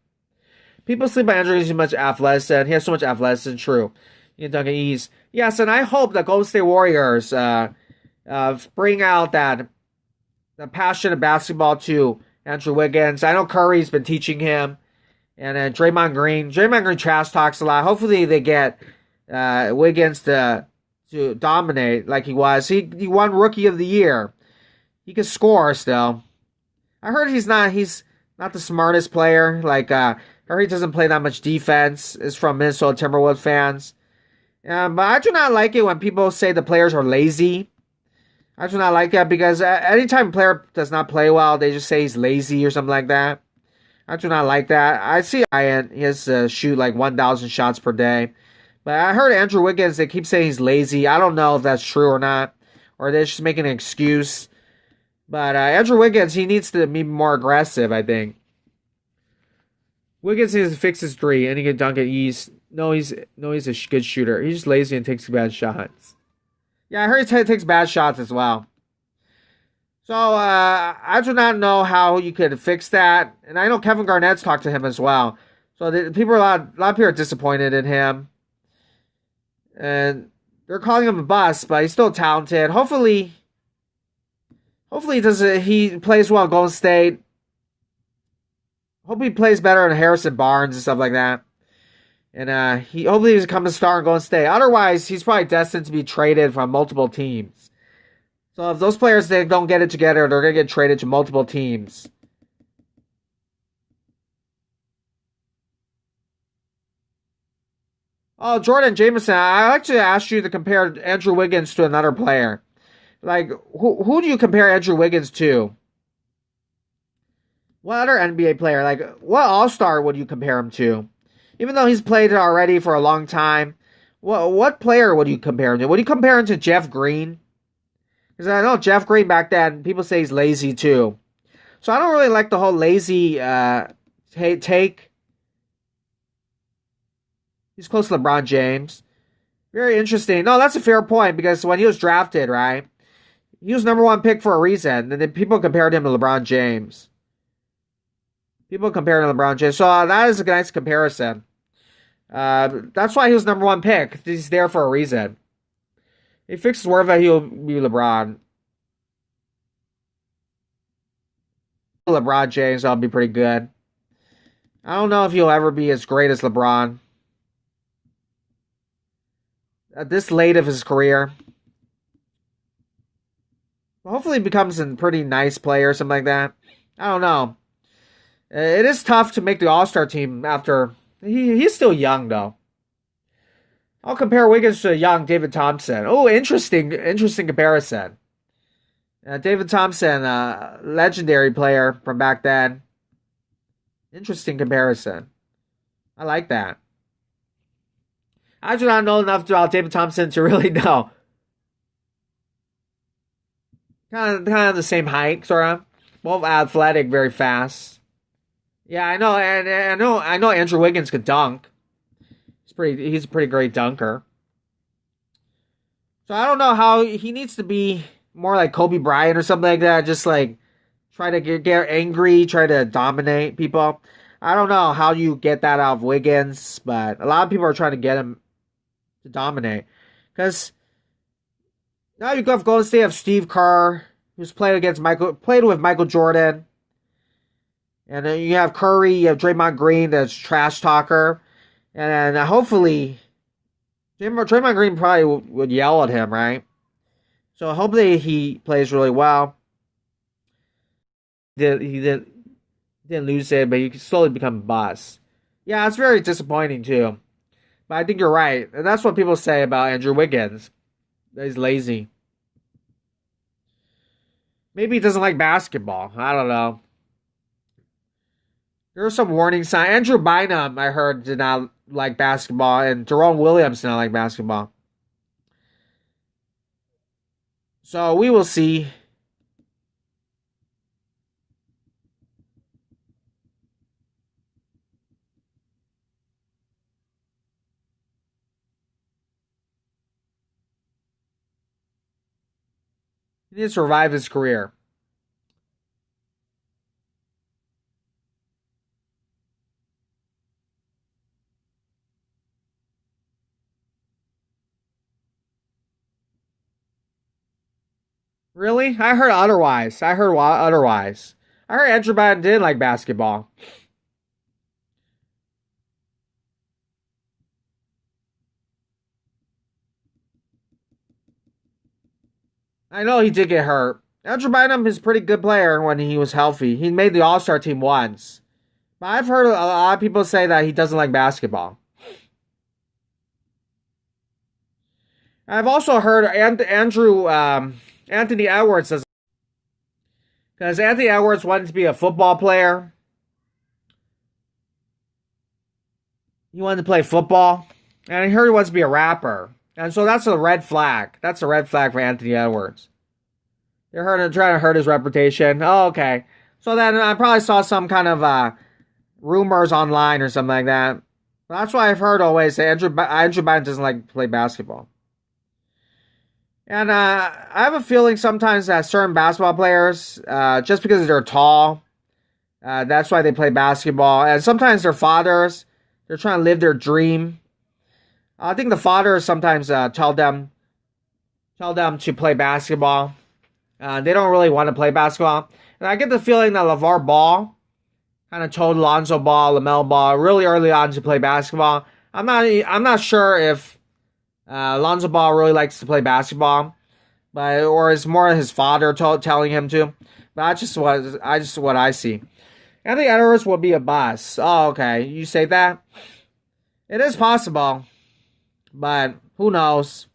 People sleep on Andrew too much athleticism. He has so much athleticism. True. You can Duncan Ease. Yes, and I hope the Golden State Warriors bring out that the passion of basketball to Andrew Wiggins. I know Curry's been teaching him. And then Draymond Green. Draymond Green trash talks a lot. Hopefully they get Wiggins to dominate like he was. He won Rookie of the Year. He can score still. I heard he's not the smartest player. Like I heard he doesn't play that much defense. It's from Minnesota Timberwolves fans. But I do not like it when people say the players are lazy. I do not like that because anytime a player does not play well, they just say he's lazy or something like that. I do not like that. I see Ryan, he has to shoot like 1,000 shots per day. But I heard Andrew Wiggins, they keep saying he's lazy. I don't know if that's true or not. Or they're just making an excuse. But Andrew Wiggins, he needs to be more aggressive, I think. Wiggins needs to fix his three, and he can dunk it. He's a good shooter. He's just lazy and takes bad shots. Yeah, I heard he takes bad shots as well. So, I do not know how you could fix that. And I know Kevin Garnett's talked to him as well. So, a lot of people are disappointed in him. And they're calling him a bust, but he's still talented. Hopefully he plays well at Golden State. Hope he plays better than Harrison Barnes and stuff like that. And hopefully he's become a star in Golden State. Otherwise, he's probably destined to be traded from multiple teams. So if those players they don't get it together, they're going to get traded to multiple teams. Oh, Jordan Jameson, I like to ask you to compare Andrew Wiggins to another player. Like, who do you compare Andrew Wiggins to? What other NBA player? Like, what all-star would you compare him to? Even though he's played already for a long time, what player would you compare him to? Would you compare him to Jeff Green? Because I know Jeff Green back then, people say he's lazy too. So I don't really like the whole lazy take. He's close to LeBron James. Very interesting. No, that's a fair point because when he was drafted, right? He was number one pick for a reason. And then people compared him to LeBron James. People compared him to LeBron James. So that is a nice comparison. That's why he was number one pick. He's there for a reason. He fixes wherever he'll be LeBron. LeBron James, that'll be pretty good. I don't know if he'll ever be as great as LeBron. At this late of his career. Hopefully he becomes a pretty nice player or something like that. I don't know. It is tough to make the All-Star team after... He's still young, though. I'll compare Wiggins to a young David Thompson. Oh, interesting comparison. David Thompson, legendary player from back then. Interesting comparison. I like that. I do not know enough about David Thompson to really know. Kind of the same height, sort of. Both athletic, very fast. Yeah, I know, and I know Andrew Wiggins could dunk. He's a pretty great dunker. So I don't know how he needs to be more like Kobe Bryant or something like that. Just like try to get angry, try to dominate people. I don't know how you get that out of Wiggins, but a lot of people are trying to get him to dominate. Because now you have Golden State, have Steve Kerr, who's played with Michael Jordan. And then you have Curry, you have Draymond Green, that's trash talker. And hopefully, Draymond Green probably would yell at him, right? So hopefully he plays really well. He didn't lose it, but he could slowly become a boss. Yeah, it's very disappointing too. But I think you're right. And that's what people say about Andrew Wiggins. That he's lazy. Maybe he doesn't like basketball. I don't know. There are some warning signs. Andrew Bynum, I heard, did not like basketball, and Jerome Williams did not like basketball. So we will see. He needs to survive his career. Really? I heard otherwise. I heard Andrew Bynum did like basketball. I know he did get hurt. Andrew Bynum is a pretty good player when he was healthy. He made the All-Star team once. But I've heard a lot of people say that he doesn't like basketball. I've also heard Anthony Edwards does, because Anthony Edwards wanted to be a football player. He wanted to play football. And I heard he wants to be a rapper. And so that's a red flag. That's a red flag for Anthony Edwards. They're trying to hurt his reputation. Oh, okay. So then I probably saw some kind of rumors online or something like that. But that's why I've heard always that Andrew Bynum doesn't like to play basketball. And I have a feeling sometimes that certain basketball players, just because they're tall, that's why they play basketball. And sometimes their fathers, they're trying to live their dream. I think the fathers sometimes tell them to play basketball. They don't really want to play basketball. And I get the feeling that LeVar Ball kind of told Lonzo Ball, LaMelo Ball really early on to play basketball. I'm not sure if Lonzo Ball really likes to play basketball, or is more his father telling him to. But that's just what I see. Anthony Edwards will be a boss. Oh, okay. You say that? It is possible, but who knows?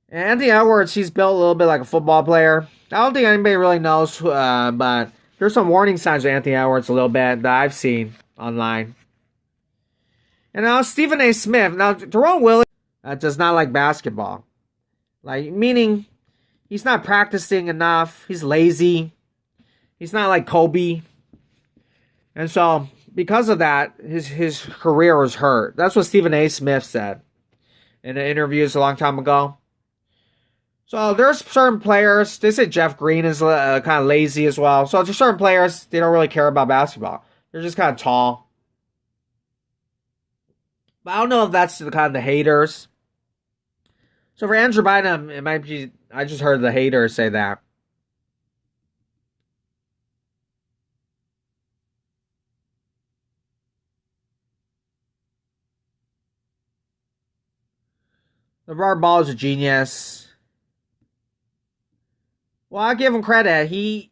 Anthony Edwards, he's built a little bit like a football player. I don't think anybody really knows, but there's some warning signs of Anthony Edwards a little bit that I've seen online. And now Stephen A. Smith. Now Jerome Williams does not like basketball. Like, meaning he's not practicing enough. He's lazy. He's not like Kobe. And so, because of that, his career was hurt. That's what Stephen A. Smith said in the interviews a long time ago. So there's certain players. They say Jeff Green is kind of lazy as well. So there's certain players, they don't really care about basketball. They're just kind of tall. But I don't know if that's the kind of the haters. So for Andrew Bynum, it might be. I just heard the haters say that. LeVar Ball is a genius. Well, I give him credit. He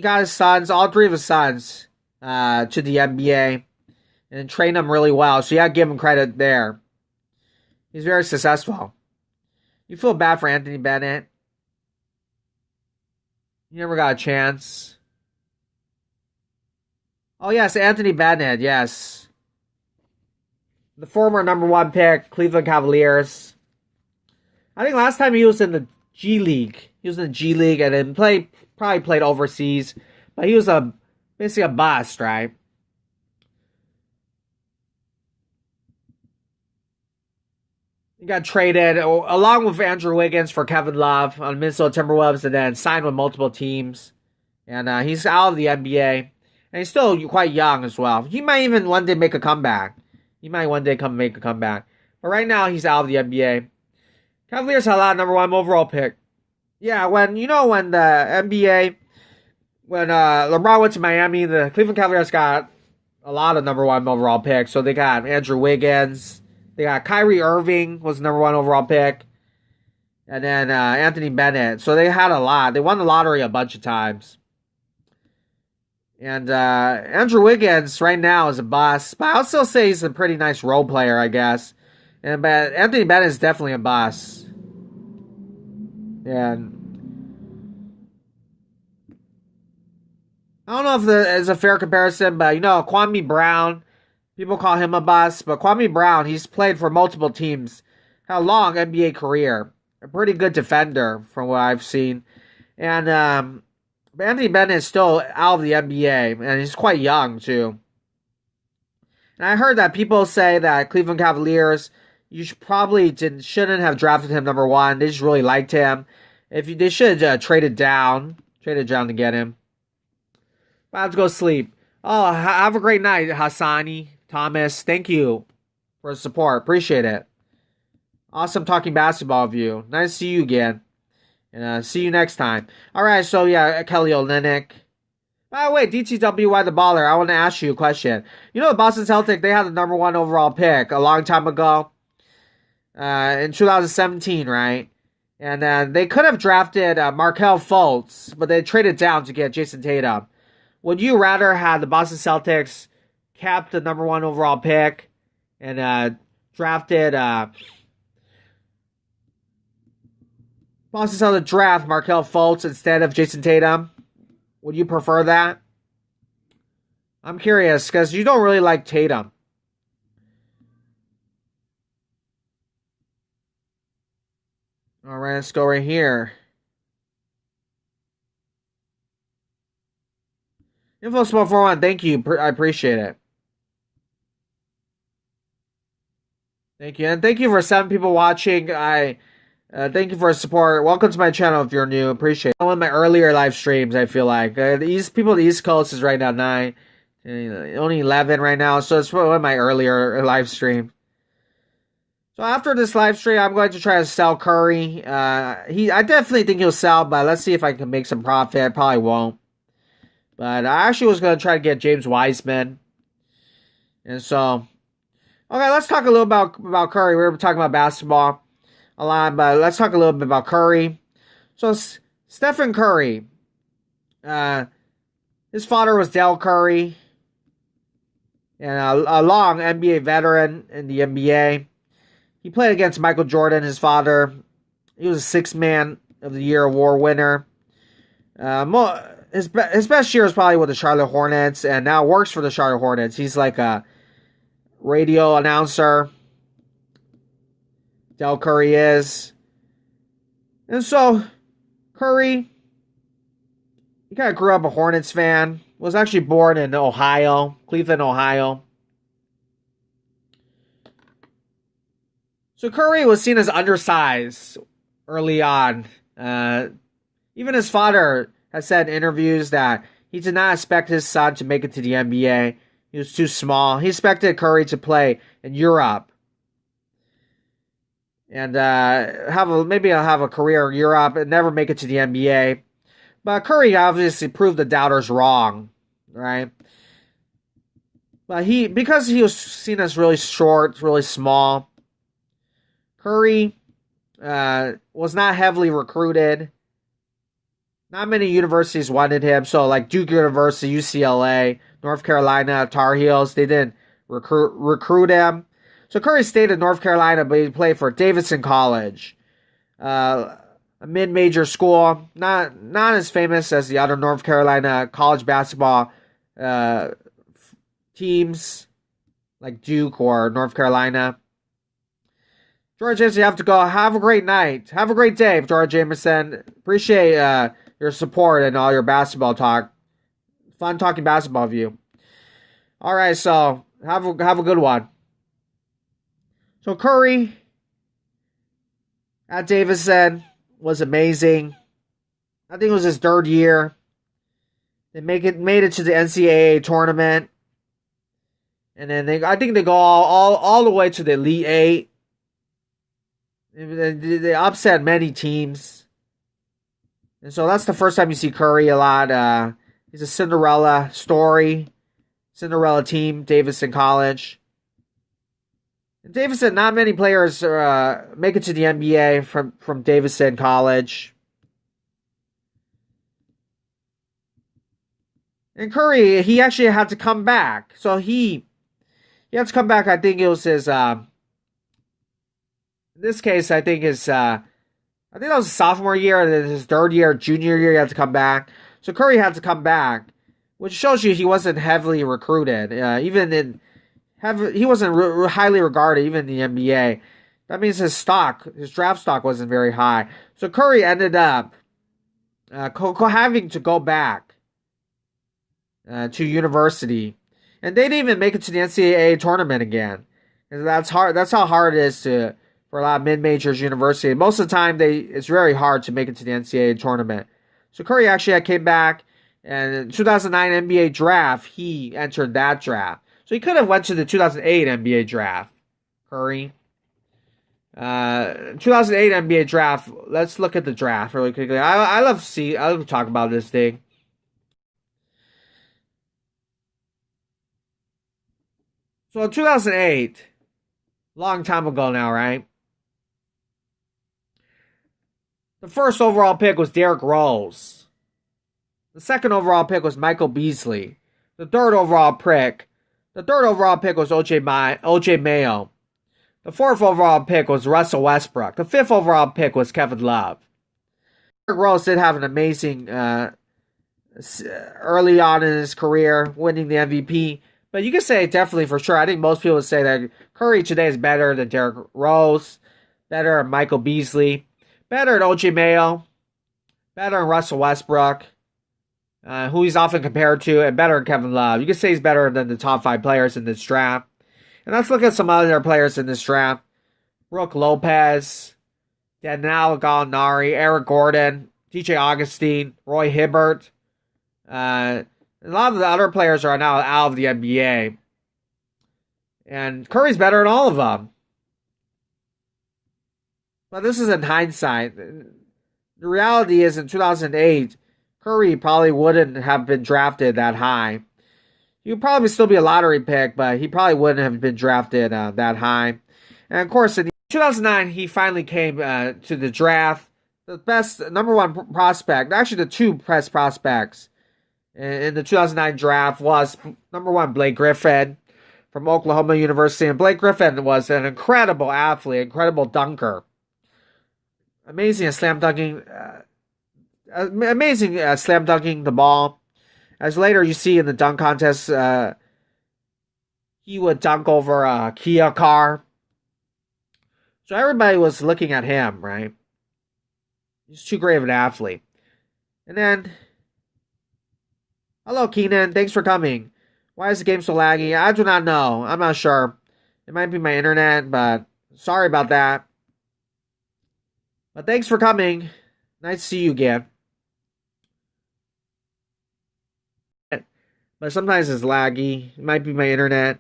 got his sons, all three of his sons, to the NBA and trained them really well. So yeah, I give him credit there. He's very successful. You feel bad for Anthony Bennett. He never got a chance. Oh yes, Anthony Bennett, yes. The former number 1 pick, Cleveland Cavaliers. I think last time he was in the G League. He was in the G League and then probably played overseas. But he was basically a bust, right? He got traded along with Andrew Wiggins for Kevin Love on Minnesota Timberwolves and then signed with multiple teams. And he's out of the NBA. And he's still quite young as well. He might even one day make a comeback. He might one day make a comeback. But right now, he's out of the NBA. Cavaliers had a lot of number 1 overall pick. Yeah, when the NBA, when LeBron went to Miami, the Cleveland Cavaliers got a lot of number 1 overall picks. So they got Andrew Wiggins. They got Kyrie Irving was the number 1 overall pick. And then Anthony Bennett. So they had a lot. They won the lottery a bunch of times. And Andrew Wiggins right now is a bust. But I'll still say he's a pretty nice role player, I guess. But Anthony Bennett is definitely a bust. And I don't know if it's a fair comparison, but Kwame Brown, people call him a bust, but Kwame Brown, he's played for multiple teams, had a long NBA career, a pretty good defender from what I've seen, and Anthony Bennett is still out of the NBA, and he's quite young too. And I heard that people say that Cleveland Cavaliers, you shouldn't have drafted him number 1. They just really liked him. They should have traded down to get him. But I have to go sleep. Oh, have a great night, Hassani Thomas. Thank you for the support. Appreciate it. Awesome talking basketball with you. Nice to see you again. And see you next time. All right, so yeah, Kelly Olynyk. By the way, DTWY the Baller, I want to ask you a question. The Boston Celtics, they had the number 1 overall pick a long time ago. In 2017, right? And they could have drafted Markelle Fultz, but they traded down to get Jason Tatum. Would you rather have the Boston Celtics cap the number 1 overall pick and drafted Boston Celtics draft Markelle Fultz instead of Jason Tatum? Would you prefer that? I'm curious because you don't really like Tatum. All right, let's go right here. Info Small 41, thank you. I appreciate it. Thank you. And thank you for 7 people watching. Thank you for the support. Welcome to my channel if you're new. Appreciate it. One of my earlier live streams, I feel like. People on the East Coast is right now 9. Only 11 right now. So it's one of my earlier live streams. So after this live stream, I'm going to try to sell Curry. I definitely think he'll sell, but let's see if I can make some profit. Probably won't. But I actually was going to try to get James Wiseman. And so, okay, let's talk a little about Curry. We were talking about basketball a lot, but let's talk a little bit about Curry. So Stephen Curry, his father was Dell Curry, and a long NBA veteran in the NBA. He played against Michael Jordan, his father. He was a 6th Man of the Year award winner. His best year was probably with the Charlotte Hornets, and now works for the Charlotte Hornets. He's like a radio announcer. Del Curry is. And so, Curry, he kind of grew up a Hornets fan. Was actually born in Ohio, Cleveland, Ohio. So Curry was seen as undersized early on. Even his father has said in interviews that he did not expect his son to make it to the NBA. He was too small. He expected Curry to play in Europe and have a career in Europe and never make it to the NBA. But Curry obviously proved the doubters wrong, right? But because he was seen as really short, really small, Curry was not heavily recruited. Not many universities wanted him. So like Duke University, UCLA, North Carolina, Tar Heels, they didn't recruit him. So Curry stayed in North Carolina, but he played for Davidson College, a mid-major school, not as famous as the other North Carolina college basketball teams like Duke or North Carolina. George Jameson, you have to go. Have a great night. Have a great day, George Jameson. Appreciate your support and all your basketball talk. Fun talking basketball with you. All right, so have a good one. So Curry at Davidson was amazing. I think it was his third year. They made it to the NCAA tournament, and then I think they go all the way to the Elite Eight. They upset many teams. And so that's the first time you see Curry a lot. He's a Cinderella story. Cinderella team, Davidson College. In Davidson, not many players make it to the NBA from Davidson College. And Curry, he actually had to come back. So he had to come back. I think it was his... in this case, I think that was his sophomore year, and then his third year, junior year, he had to come back. So Curry had to come back, which shows you he wasn't heavily recruited. He wasn't highly regarded even in the NBA. That means his draft stock wasn't very high. So Curry ended up having to go back to university, and they didn't even make it to the NCAA tournament again. And that's hard. That's how hard it is for a lot of mid-majors university. Most of the time, it's very hard to make it to the NCAA tournament. So Curry actually came back, and in 2009 NBA draft, he entered that draft. So he could have went to the 2008 NBA draft, Curry. 2008 NBA draft. Let's look at the draft really quickly. I love to talk about this thing. So in 2008, long time ago now, right? The first overall pick was Derrick Rose. The second overall pick was Michael Beasley. The third overall pick was OJ Mayo. The fourth overall pick was Russell Westbrook. The fifth overall pick was Kevin Love. Derrick Rose did have an amazing early on in his career, winning the MVP. But you can say definitely for sure. I think most people would say that Curry today is better than Derrick Rose, better than Michael Beasley, better than OJ Mayo, better than Russell Westbrook, who he's often compared to, and better than Kevin Love. You can say he's better than the top 5 players in this draft. And let's look at some other players in this draft. Brooke Lopez, Danilo Gallinari, Eric Gordon, DJ Augustine, Roy Hibbert. A lot of the other players are now out of the NBA. And Curry's better than all of them. But this is in hindsight. The reality is in 2008, Curry probably wouldn't have been drafted that high. He would probably still be a lottery pick, but he probably wouldn't have been drafted that high. And of course, in 2009, he finally came to the draft. The best, number one prospect, actually the two best prospects in the 2009 draft was number one, Blake Griffin from Oklahoma University. And Blake Griffin was an incredible athlete, incredible dunker. Amazing at slam dunking the ball. As later you see in the dunk contest, he would dunk over a Kia car. So everybody was looking at him, right? He's too great of an athlete. And then, hello, Keenan. Thanks for coming. Why is the game so laggy? I do not know. I'm not sure. It might be my internet, but sorry about that. But thanks for coming. Nice to see you again. But sometimes it's laggy. It might be my internet.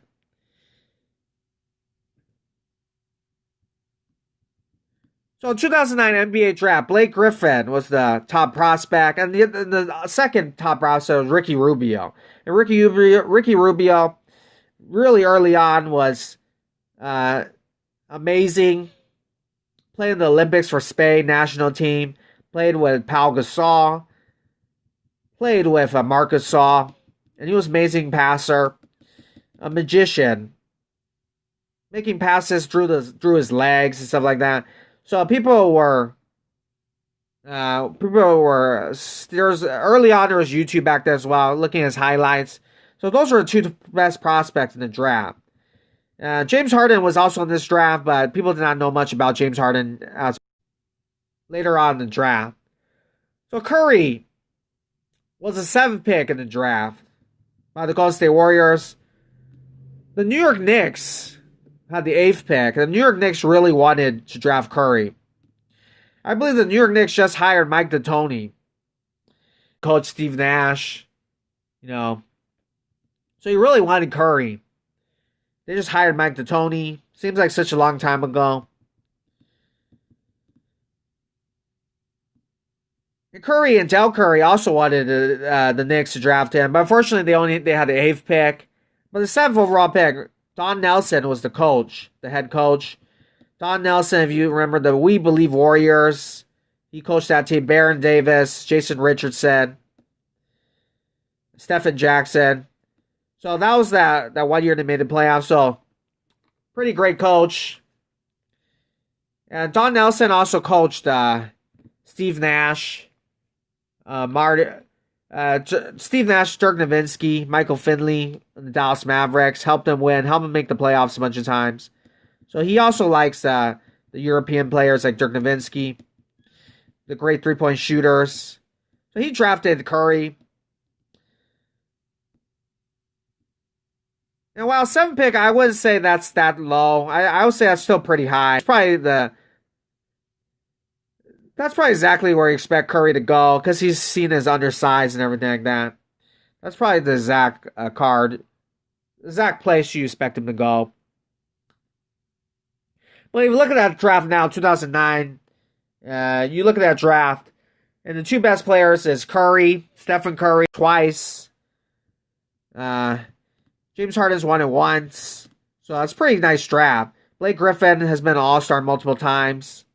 So 2009 NBA draft, Blake Griffin was the top prospect, and the second top prospect was Ricky Rubio. And Ricky Rubio, really early on, was amazing. Played in the Olympics for Spain national team. Played with Pau Gasol. Played with Marcus Gasol, and he was an amazing passer, a magician, making passes through his legs and stuff like that. So people were there's early on there was YouTube back there as well, looking at his highlights. So those were the two best prospects in the draft. James Harden was also in this draft, but people did not know much about James Harden as later on in the draft. So Curry was the 7th pick in the draft by the Golden State Warriors. The New York Knicks had the 8th pick. The New York Knicks really wanted to draft Curry. I believe the New York Knicks just hired Mike D'Antoni, coach Steve Nash, So he really wanted Curry. They just hired Mike D'Antoni. Seems like such a long time ago. And Curry and Del Curry also wanted the Knicks to draft him, but unfortunately they had the 8th pick. But the 7th overall pick, Don Nelson was the head coach. Don Nelson, if you remember the We Believe Warriors, he coached that team. Baron Davis, Jason Richardson, Stephen Jackson. So that was that 1 year they made the playoffs. So pretty great coach. And Don Nelson also coached Steve Nash, Steve Nash, Dirk Nowitzki, Michael Finley, and the Dallas Mavericks, helped him make the playoffs a bunch of times. So he also likes the European players like Dirk Nowitzki, the great three-point shooters. So he drafted Curry. And while 7th pick, I wouldn't say that's that low. I would say that's still pretty high. That's probably exactly where you expect Curry to go, because he's seen as undersized and everything like that. That's probably the exact place you expect him to go. But if you look at that draft now, 2009, you look at that draft, and the two best players is Curry, Stephen Curry twice. James Harden's won it once. So that's a pretty nice draft. Blake Griffin has been an all-star multiple times.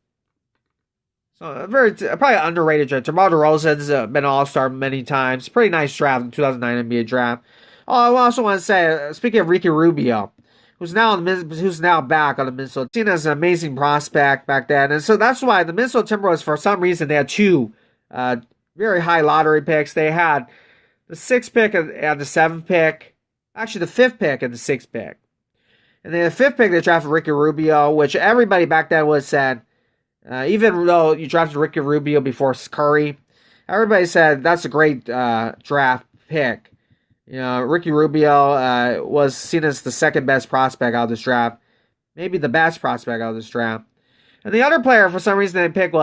So probably underrated draft. DeMar DeRozan's been an all-star many times. Pretty nice draft in 2009 NBA draft. Oh, I also want to say, speaking of Ricky Rubio, who's now back on the Minnesota, seen as an amazing prospect back then, and so that's why the Minnesota Timberwolves, for some reason, they had two very high lottery picks. They had the 6th pick and the 7th pick, actually the 5th pick and the 6th pick, and then the 5th pick they drafted Ricky Rubio, which everybody back then was said. Even though you drafted Ricky Rubio before Curry, everybody said that's a great draft pick. Ricky Rubio was seen as the second best prospect out of this draft. Maybe the best prospect out of this draft. And the other player, for some reason, they picked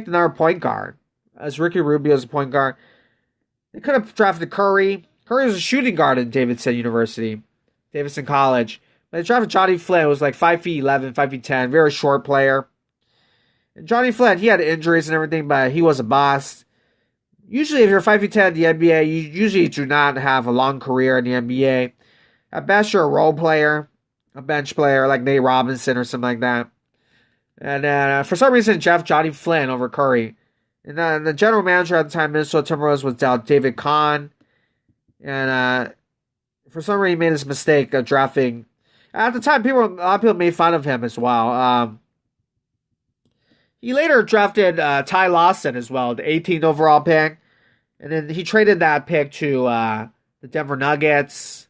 another point guard. As Ricky Rubio's a point guard. They could have drafted Curry. Curry was a shooting guard at Davidson College. But they drafted Johnny Flynn, who was like 5'11", 5'10", very short player. And Johnny Flynn, he had injuries and everything, but he was a boss. Usually, if you're 5'10" in the NBA, you usually do not have a long career in the NBA. At best, you're a role player, a bench player like Nate Robinson or something like that. And for some reason, Johnny Flynn over Curry. And the general manager at the time, Minnesota Timberwolves, was David Kahn. And for some reason, he made this mistake of drafting. At the time, a lot of people made fun of him as well. He later drafted Ty Lawson as well, the 18th overall pick. And then he traded that pick to the Denver Nuggets.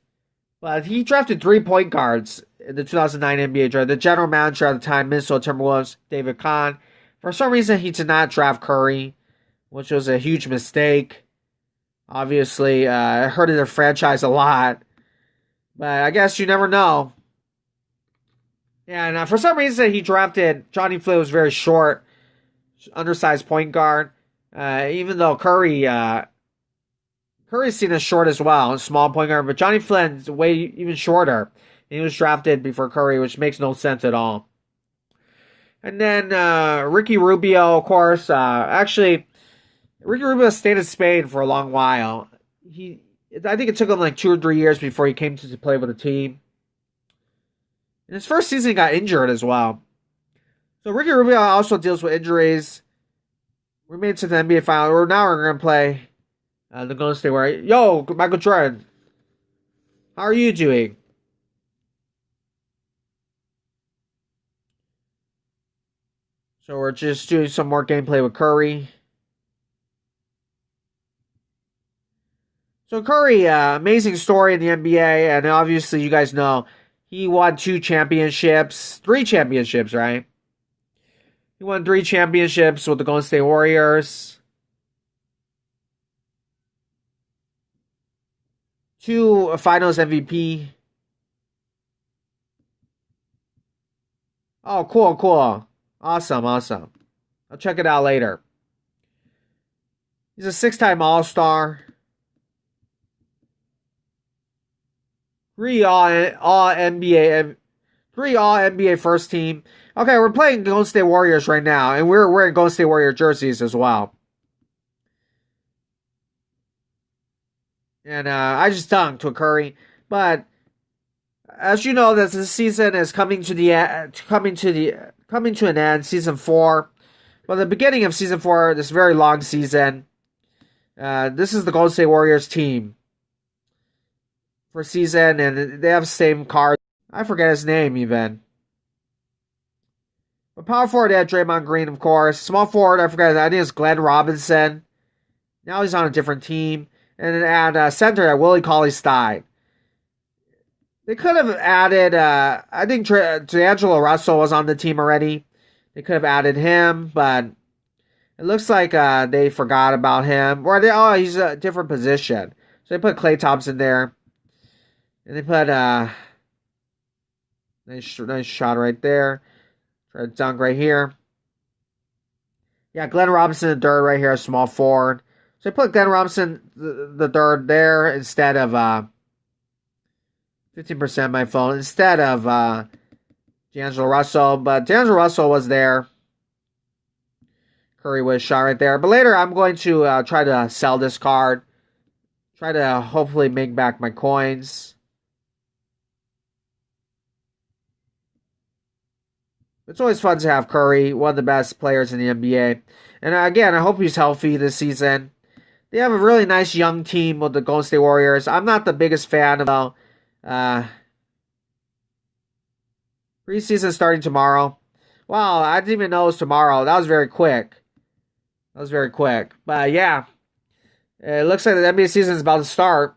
But he drafted 3 point guards in the 2009 NBA draft. The general manager at the time, Minnesota Timberwolves, David Kahn. For some reason, he did not draft Curry, which was a huge mistake. Obviously, it hurted their franchise a lot. But I guess you never know. And for some reason, he drafted Johnny Flynn, was very short, undersized point guard. Even though Curry's seen as short as well, a small point guard, but Johnny Flynn's way even shorter. He was drafted before Curry, which makes no sense at all. And then Ricky Rubio, of course. Actually, Ricky Rubio stayed in Spain for a long while. I think it took him like 2 or 3 years before he came to play with the team. In his first season, he got injured as well. So Ricky Rubio also deals with injuries. We made it to the NBA final. Now we're going to play the Golden State Warriors. Yo, Michael Jordan. How are you doing? So we're just doing some more gameplay with Curry. So Curry, amazing story in the NBA, and obviously you guys know he won 3 championships, right? He won 3 championships with the Golden State Warriors. 2 Finals MVP. Oh, cool. Awesome. I'll check it out later. He's a 6-time All-Star. 3 all NBA, 3 all NBA first team. Okay, we're playing Golden State Warriors right now, and we're wearing Golden State Warrior jerseys as well. And I just dunked with Curry, but as you know, this season is coming to an end. Season 4, well, the beginning of season 4, this very long season. This is the Golden State Warriors team for season, and they have the same card. I forget his name even. But power forward, they had Draymond Green, of course. Small forward, I forget. I think it's Glenn Robinson. Now he's on a different team. And then at center, Willie Cauley-Stein. They could have added, I think D'Angelo Russell was on the team already. They could have added him, but it looks like they forgot about him. Or he's a different position. So they put Klay Thompson there. And they put nice shot right there. Try to dunk right here. Yeah, Glenn Robinson the third right here, small forward. So I put Glenn Robinson the third there instead of 15% my phone instead of D'Angelo Russell. But D'Angelo Russell was there. Curry was shot right there. But later I'm going to try to sell this card. Try to hopefully make back my coins. It's always fun to have Curry, one of the best players in the NBA. And again, I hope he's healthy this season. They have a really nice young team with the Golden State Warriors. I'm not the biggest fan of preseason starting tomorrow. Wow, I didn't even know it was tomorrow. That was very quick. But yeah, it looks like the NBA season is about to start.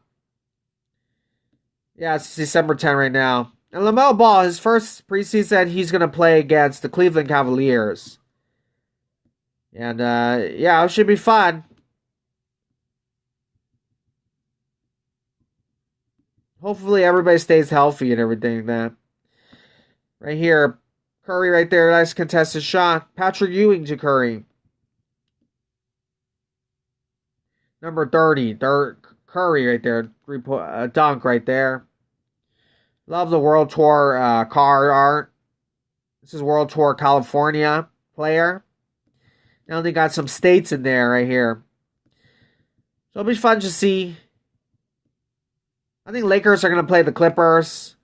Yeah, it's December 10 right now. And LaMelo Ball, his first preseason, he's going to play against the Cleveland Cavaliers. And, yeah, it should be fun. Hopefully everybody stays healthy and everything. That right here, Curry right there, nice contested shot. Patrick Ewing to Curry. Number 30, Curry right there, dunk right there. Love the World Tour card art. This is World Tour California player. Now they got some states in there right here. So it'll be fun to see. I think Lakers are going to play the Clippers.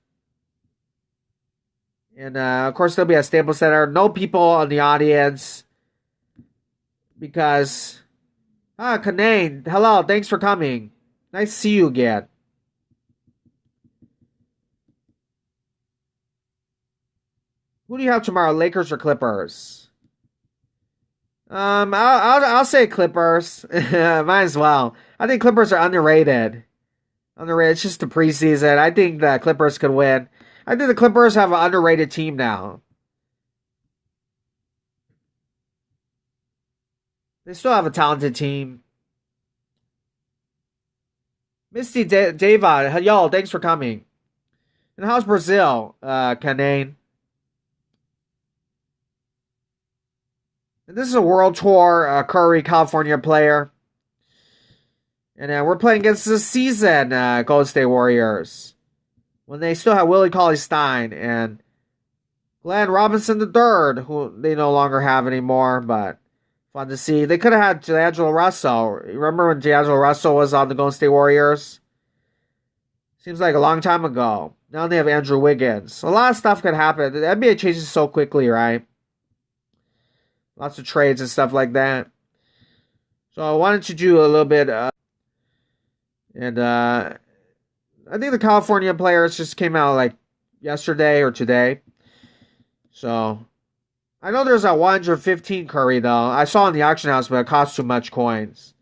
And, of course, there'll be a Staples Center. No people in the audience. Because... Kanane, hello, thanks for coming. Nice to see you again. Who do you have tomorrow, Lakers or Clippers? I'll say Clippers. Might as well. I think Clippers are underrated. Underrated. It's just the preseason. I think the Clippers could win. I think the Clippers have an underrated team now. They still have a talented team. Misty Dava, yo, thanks for coming. And how's Brazil, Canane? And this is a World Tour Curry, California player. And we're playing against the season Golden State Warriors. When they still have Willie Cauley-Stein and Glenn Robinson III, who they no longer have anymore, but fun to see. They could have had D'Angelo Russell. Remember when D'Angelo Russell was on the Golden State Warriors? Seems like a long time ago. Now they have Andrew Wiggins. A lot of stuff could happen. The NBA changes so quickly, right? Lots of trades and stuff like that. So I wanted to do a little bit. I think the California players just came out like yesterday or today. So I know there's a 115 Curry though. I saw in the auction house, but it costs too much coins.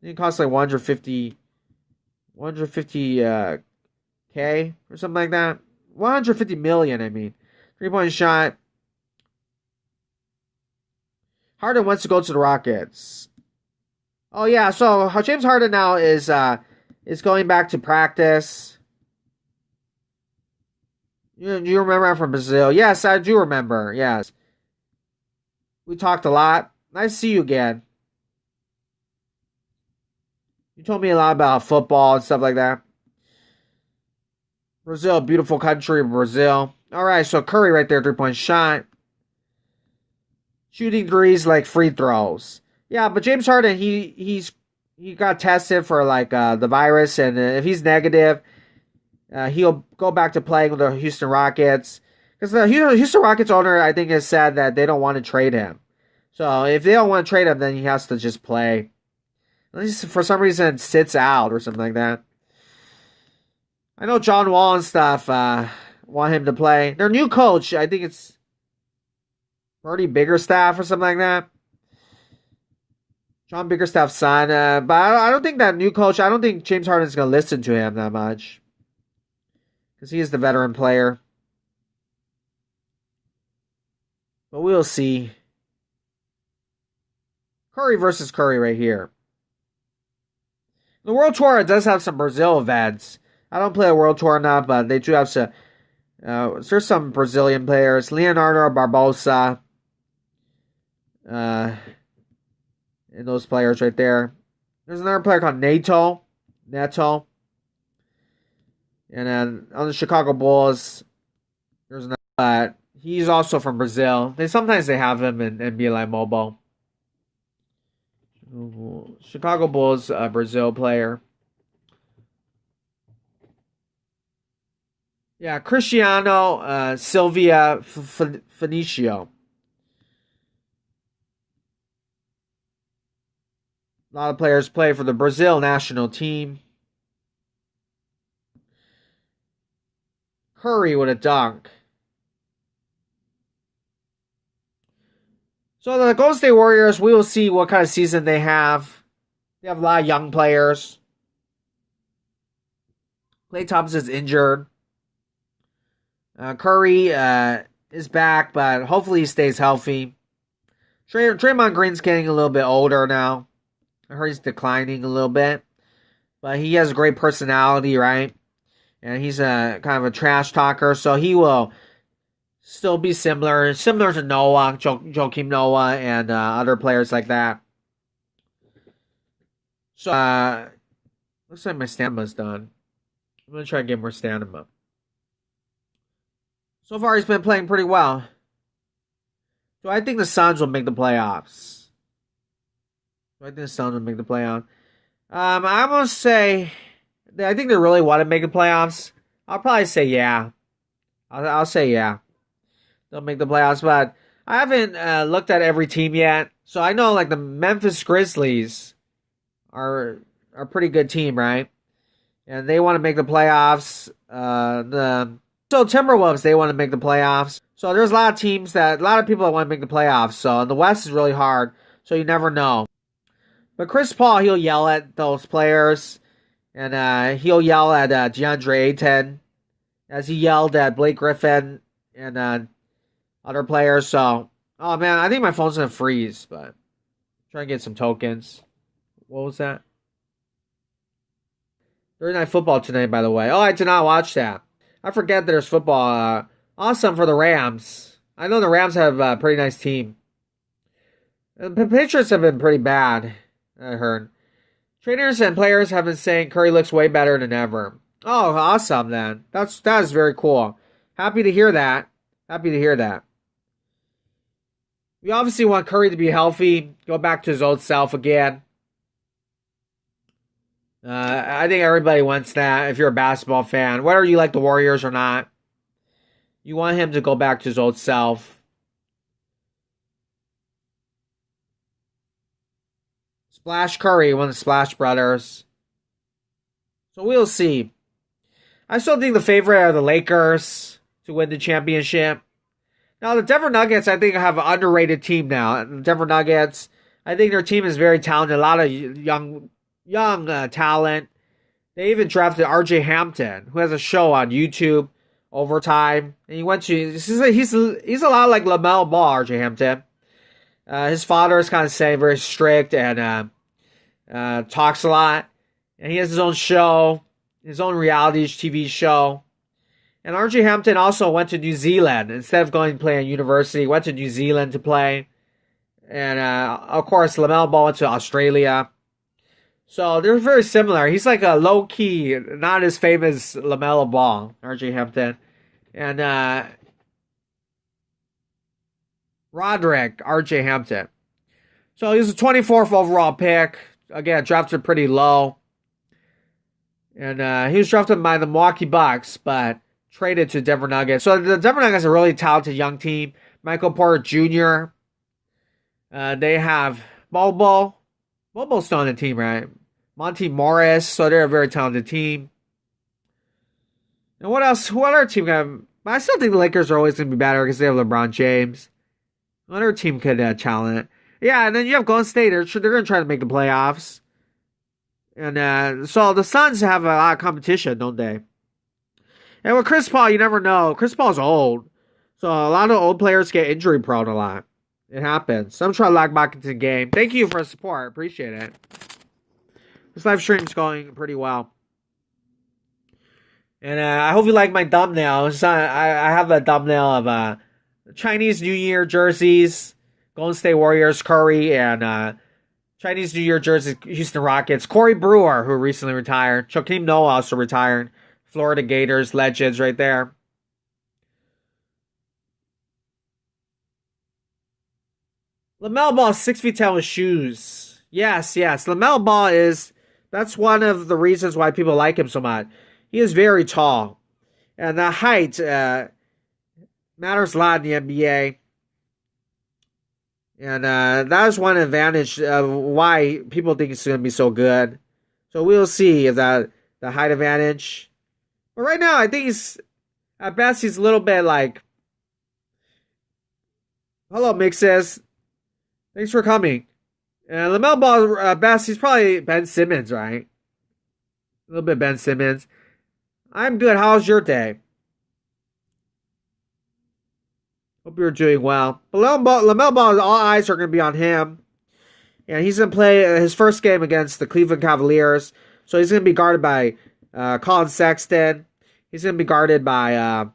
I think it costs like 150 K or something like that. 150 million, I mean. 3-point shot. Harden wants to go to the Rockets. Oh yeah, so James Harden now is going back to practice. You remember I'm from Brazil? Yes, I do remember. Yes. We talked a lot. Nice to see you again. You told me a lot about football and stuff like that. Brazil, beautiful country, Brazil. All right, so Curry right there, 3-point shot. Shooting threes like free throws. Yeah, but James Harden, he got tested for like the virus, and if he's negative, he'll go back to playing with the Houston Rockets. Because the Houston Rockets owner, I think, has said that they don't want to trade him. So if they don't want to trade him, then he has to just play. At least for some reason, sits out or something like that. I know John Wall and stuff want him to play. Their new coach, I think it's Bernie Biggerstaff or something like that. John Biggerstaff's son. But I don't think that new coach, I don't think James Harden's going to listen to him that much. Because he is the veteran player. But we'll see. Curry versus Curry right here. The World Tour does have some Brazil events. I don't play a World Tour enough, but they do have some. There's some Brazilian players. Leonardo Barbosa. And those players right there. There's another player called Neto. And then on the Chicago Bulls, there's another. He's also from Brazil. Sometimes they have him in NBA Mobile. Chicago Bulls Brazil player. Yeah, Cristiano Silvia Fenicio. A lot of players play for the Brazil national team. Curry with a dunk. So the Golden State Warriors, we will see what kind of season they have. They have a lot of young players. Klay Thompson's injured. Curry is back, but hopefully he stays healthy. Draymond Green's getting a little bit older now. I heard he's declining a little bit. But he has a great personality, right? And he's a kind of a trash talker, so he will still be similar to Noah, Joakim Noah, and other players like that. So, looks like my stamina's done. I'm going to try to get more stamina. So far, he's been playing pretty well. So I think the Suns will make the playoffs. I'm going to say, I think they really want to make the playoffs. I'll probably say yeah. I'll say yeah. They'll make the playoffs, but I haven't looked at every team yet. So I know like the Memphis Grizzlies are a pretty good team, right? And they want to make the playoffs. The Timberwolves, they want to make the playoffs. So there's a lot of people that want to make the playoffs. So the West is really hard. So you never know. But Chris Paul, he'll yell at those players. And he'll yell at DeAndre Ayton as he yelled at Blake Griffin and other players. So, oh man, I think my phone's gonna freeze, but try and get some tokens. What was that? Thursday Night Football tonight, by the way. Oh, I did not watch that. I forget there's football. Awesome for the Rams. I know the Rams have a pretty nice team. The Patriots have been pretty bad, I heard. Trainers and players have been saying Curry looks way better than ever. Oh, awesome then. That is very cool. Happy to hear that. Happy to hear that. We obviously want Curry to be healthy, go back to his old self again. I think everybody wants that if you're a basketball fan. Whether you like the Warriors or not, you want him to go back to his old self. Splash Curry, one of the Splash Brothers. So we'll see. I still think the favorite are the Lakers to win the championship. Now, the Denver Nuggets, I think, have an underrated team now. The Denver Nuggets, I think their team is very talented. A lot of young talent. They even drafted R.J. Hampton, who has a show on YouTube, Overtime. And he went to, he's a lot like LaMelo Ball, R.J. Hampton. His father is kind of saying very strict and talks a lot. And he has his own show, his own reality TV show. And R.J. Hampton also went to New Zealand. Instead of going to play in university, went to New Zealand to play. And, of course, LaMelo Ball went to Australia. So they're very similar. He's like a low-key, not as famous LaMelo Ball, R.J. Hampton. And Roderick, R.J. Hampton. So he was a 24th overall pick. Again, drafted pretty low. And he was drafted by the Milwaukee Bucks, but traded to Denver Nuggets. So the Denver Nuggets are a really talented young team. Michael Porter Jr. They have Bobo. Bobo's still on the team, right? Monty Morris. So they're a very talented team. And what else? What other team can? I still think the Lakers are always going to be better because they have LeBron James. What other team could challenge it? Yeah, and then you have Golden State. They're going to try to make the playoffs. And so the Suns have a lot of competition, don't they? And with Chris Paul, you never know. Chris Paul's old. So a lot of old players get injury prone a lot. It happens. So I'm trying to log back into the game. Thank you for the support. I appreciate it. This live stream's going pretty well. And I hope you like my thumbnail. I have a thumbnail of Chinese New Year jerseys, Golden State Warriors, Curry, and Chinese New Year jerseys, Houston Rockets. Corey Brewer, who recently retired. Joakim Noah also retired. Florida Gators legends right there. LaMelo Ball is 6'10" with shoes. Yes. LaMelo Ball that's one of the reasons why people like him so much. He is very tall. And the height matters a lot in the NBA. And that is one advantage of why people think it's going to be so good. So we'll see if the height advantage. But right now, I think at best, he's a little bit like, hello, Mixes. Thanks for coming. And LaMelo Ball, at best, he's probably Ben Simmons, right? A little bit Ben Simmons. I'm good. How's your day? Hope you're doing well. But LaMelo Ball, all eyes are going to be on him. And he's going to play his first game against the Cleveland Cavaliers. So he's going to be guarded by Colin Sexton. He's going to be guarded by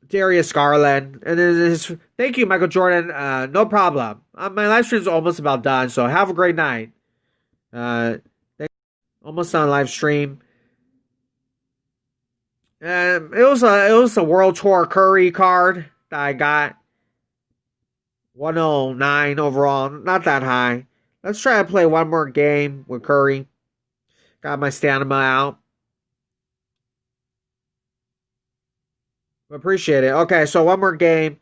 Darius Garland. And then thank you, Michael Jordan. No problem. My live stream is almost about done. So have a great night. Almost on live stream. It was a World Tour Curry card that I got. 109 overall. Not that high. Let's try to play one more game with Curry. Got my stamina out. Appreciate it. Okay, so one more game.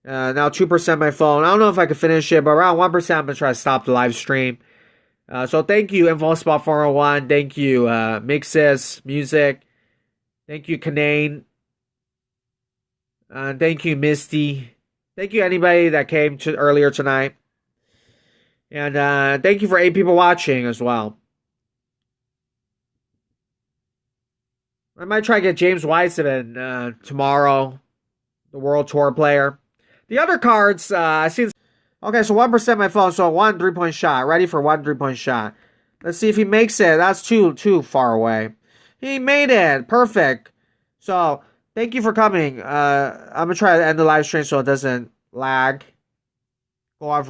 Now 2% my phone. I don't know if I can finish it, but around 1%, I'm going to try to stop the live stream. So thank you, InfoSpot 401. Thank you, Mixes Music. Thank you, Kanane. Thank you, Misty. Thank you, anybody that came earlier tonight. And thank you for 8 people watching as well. I might try to get James Wiseman tomorrow, the World Tour player. The other cards, I see. Okay, so 1% my phone, so 1 3-point shot. Ready for 1 3-point shot. Let's see if he makes it. That's too far away. He made it. Perfect. So, thank you for coming. I'm going to try to end the live stream so it doesn't lag. Go on for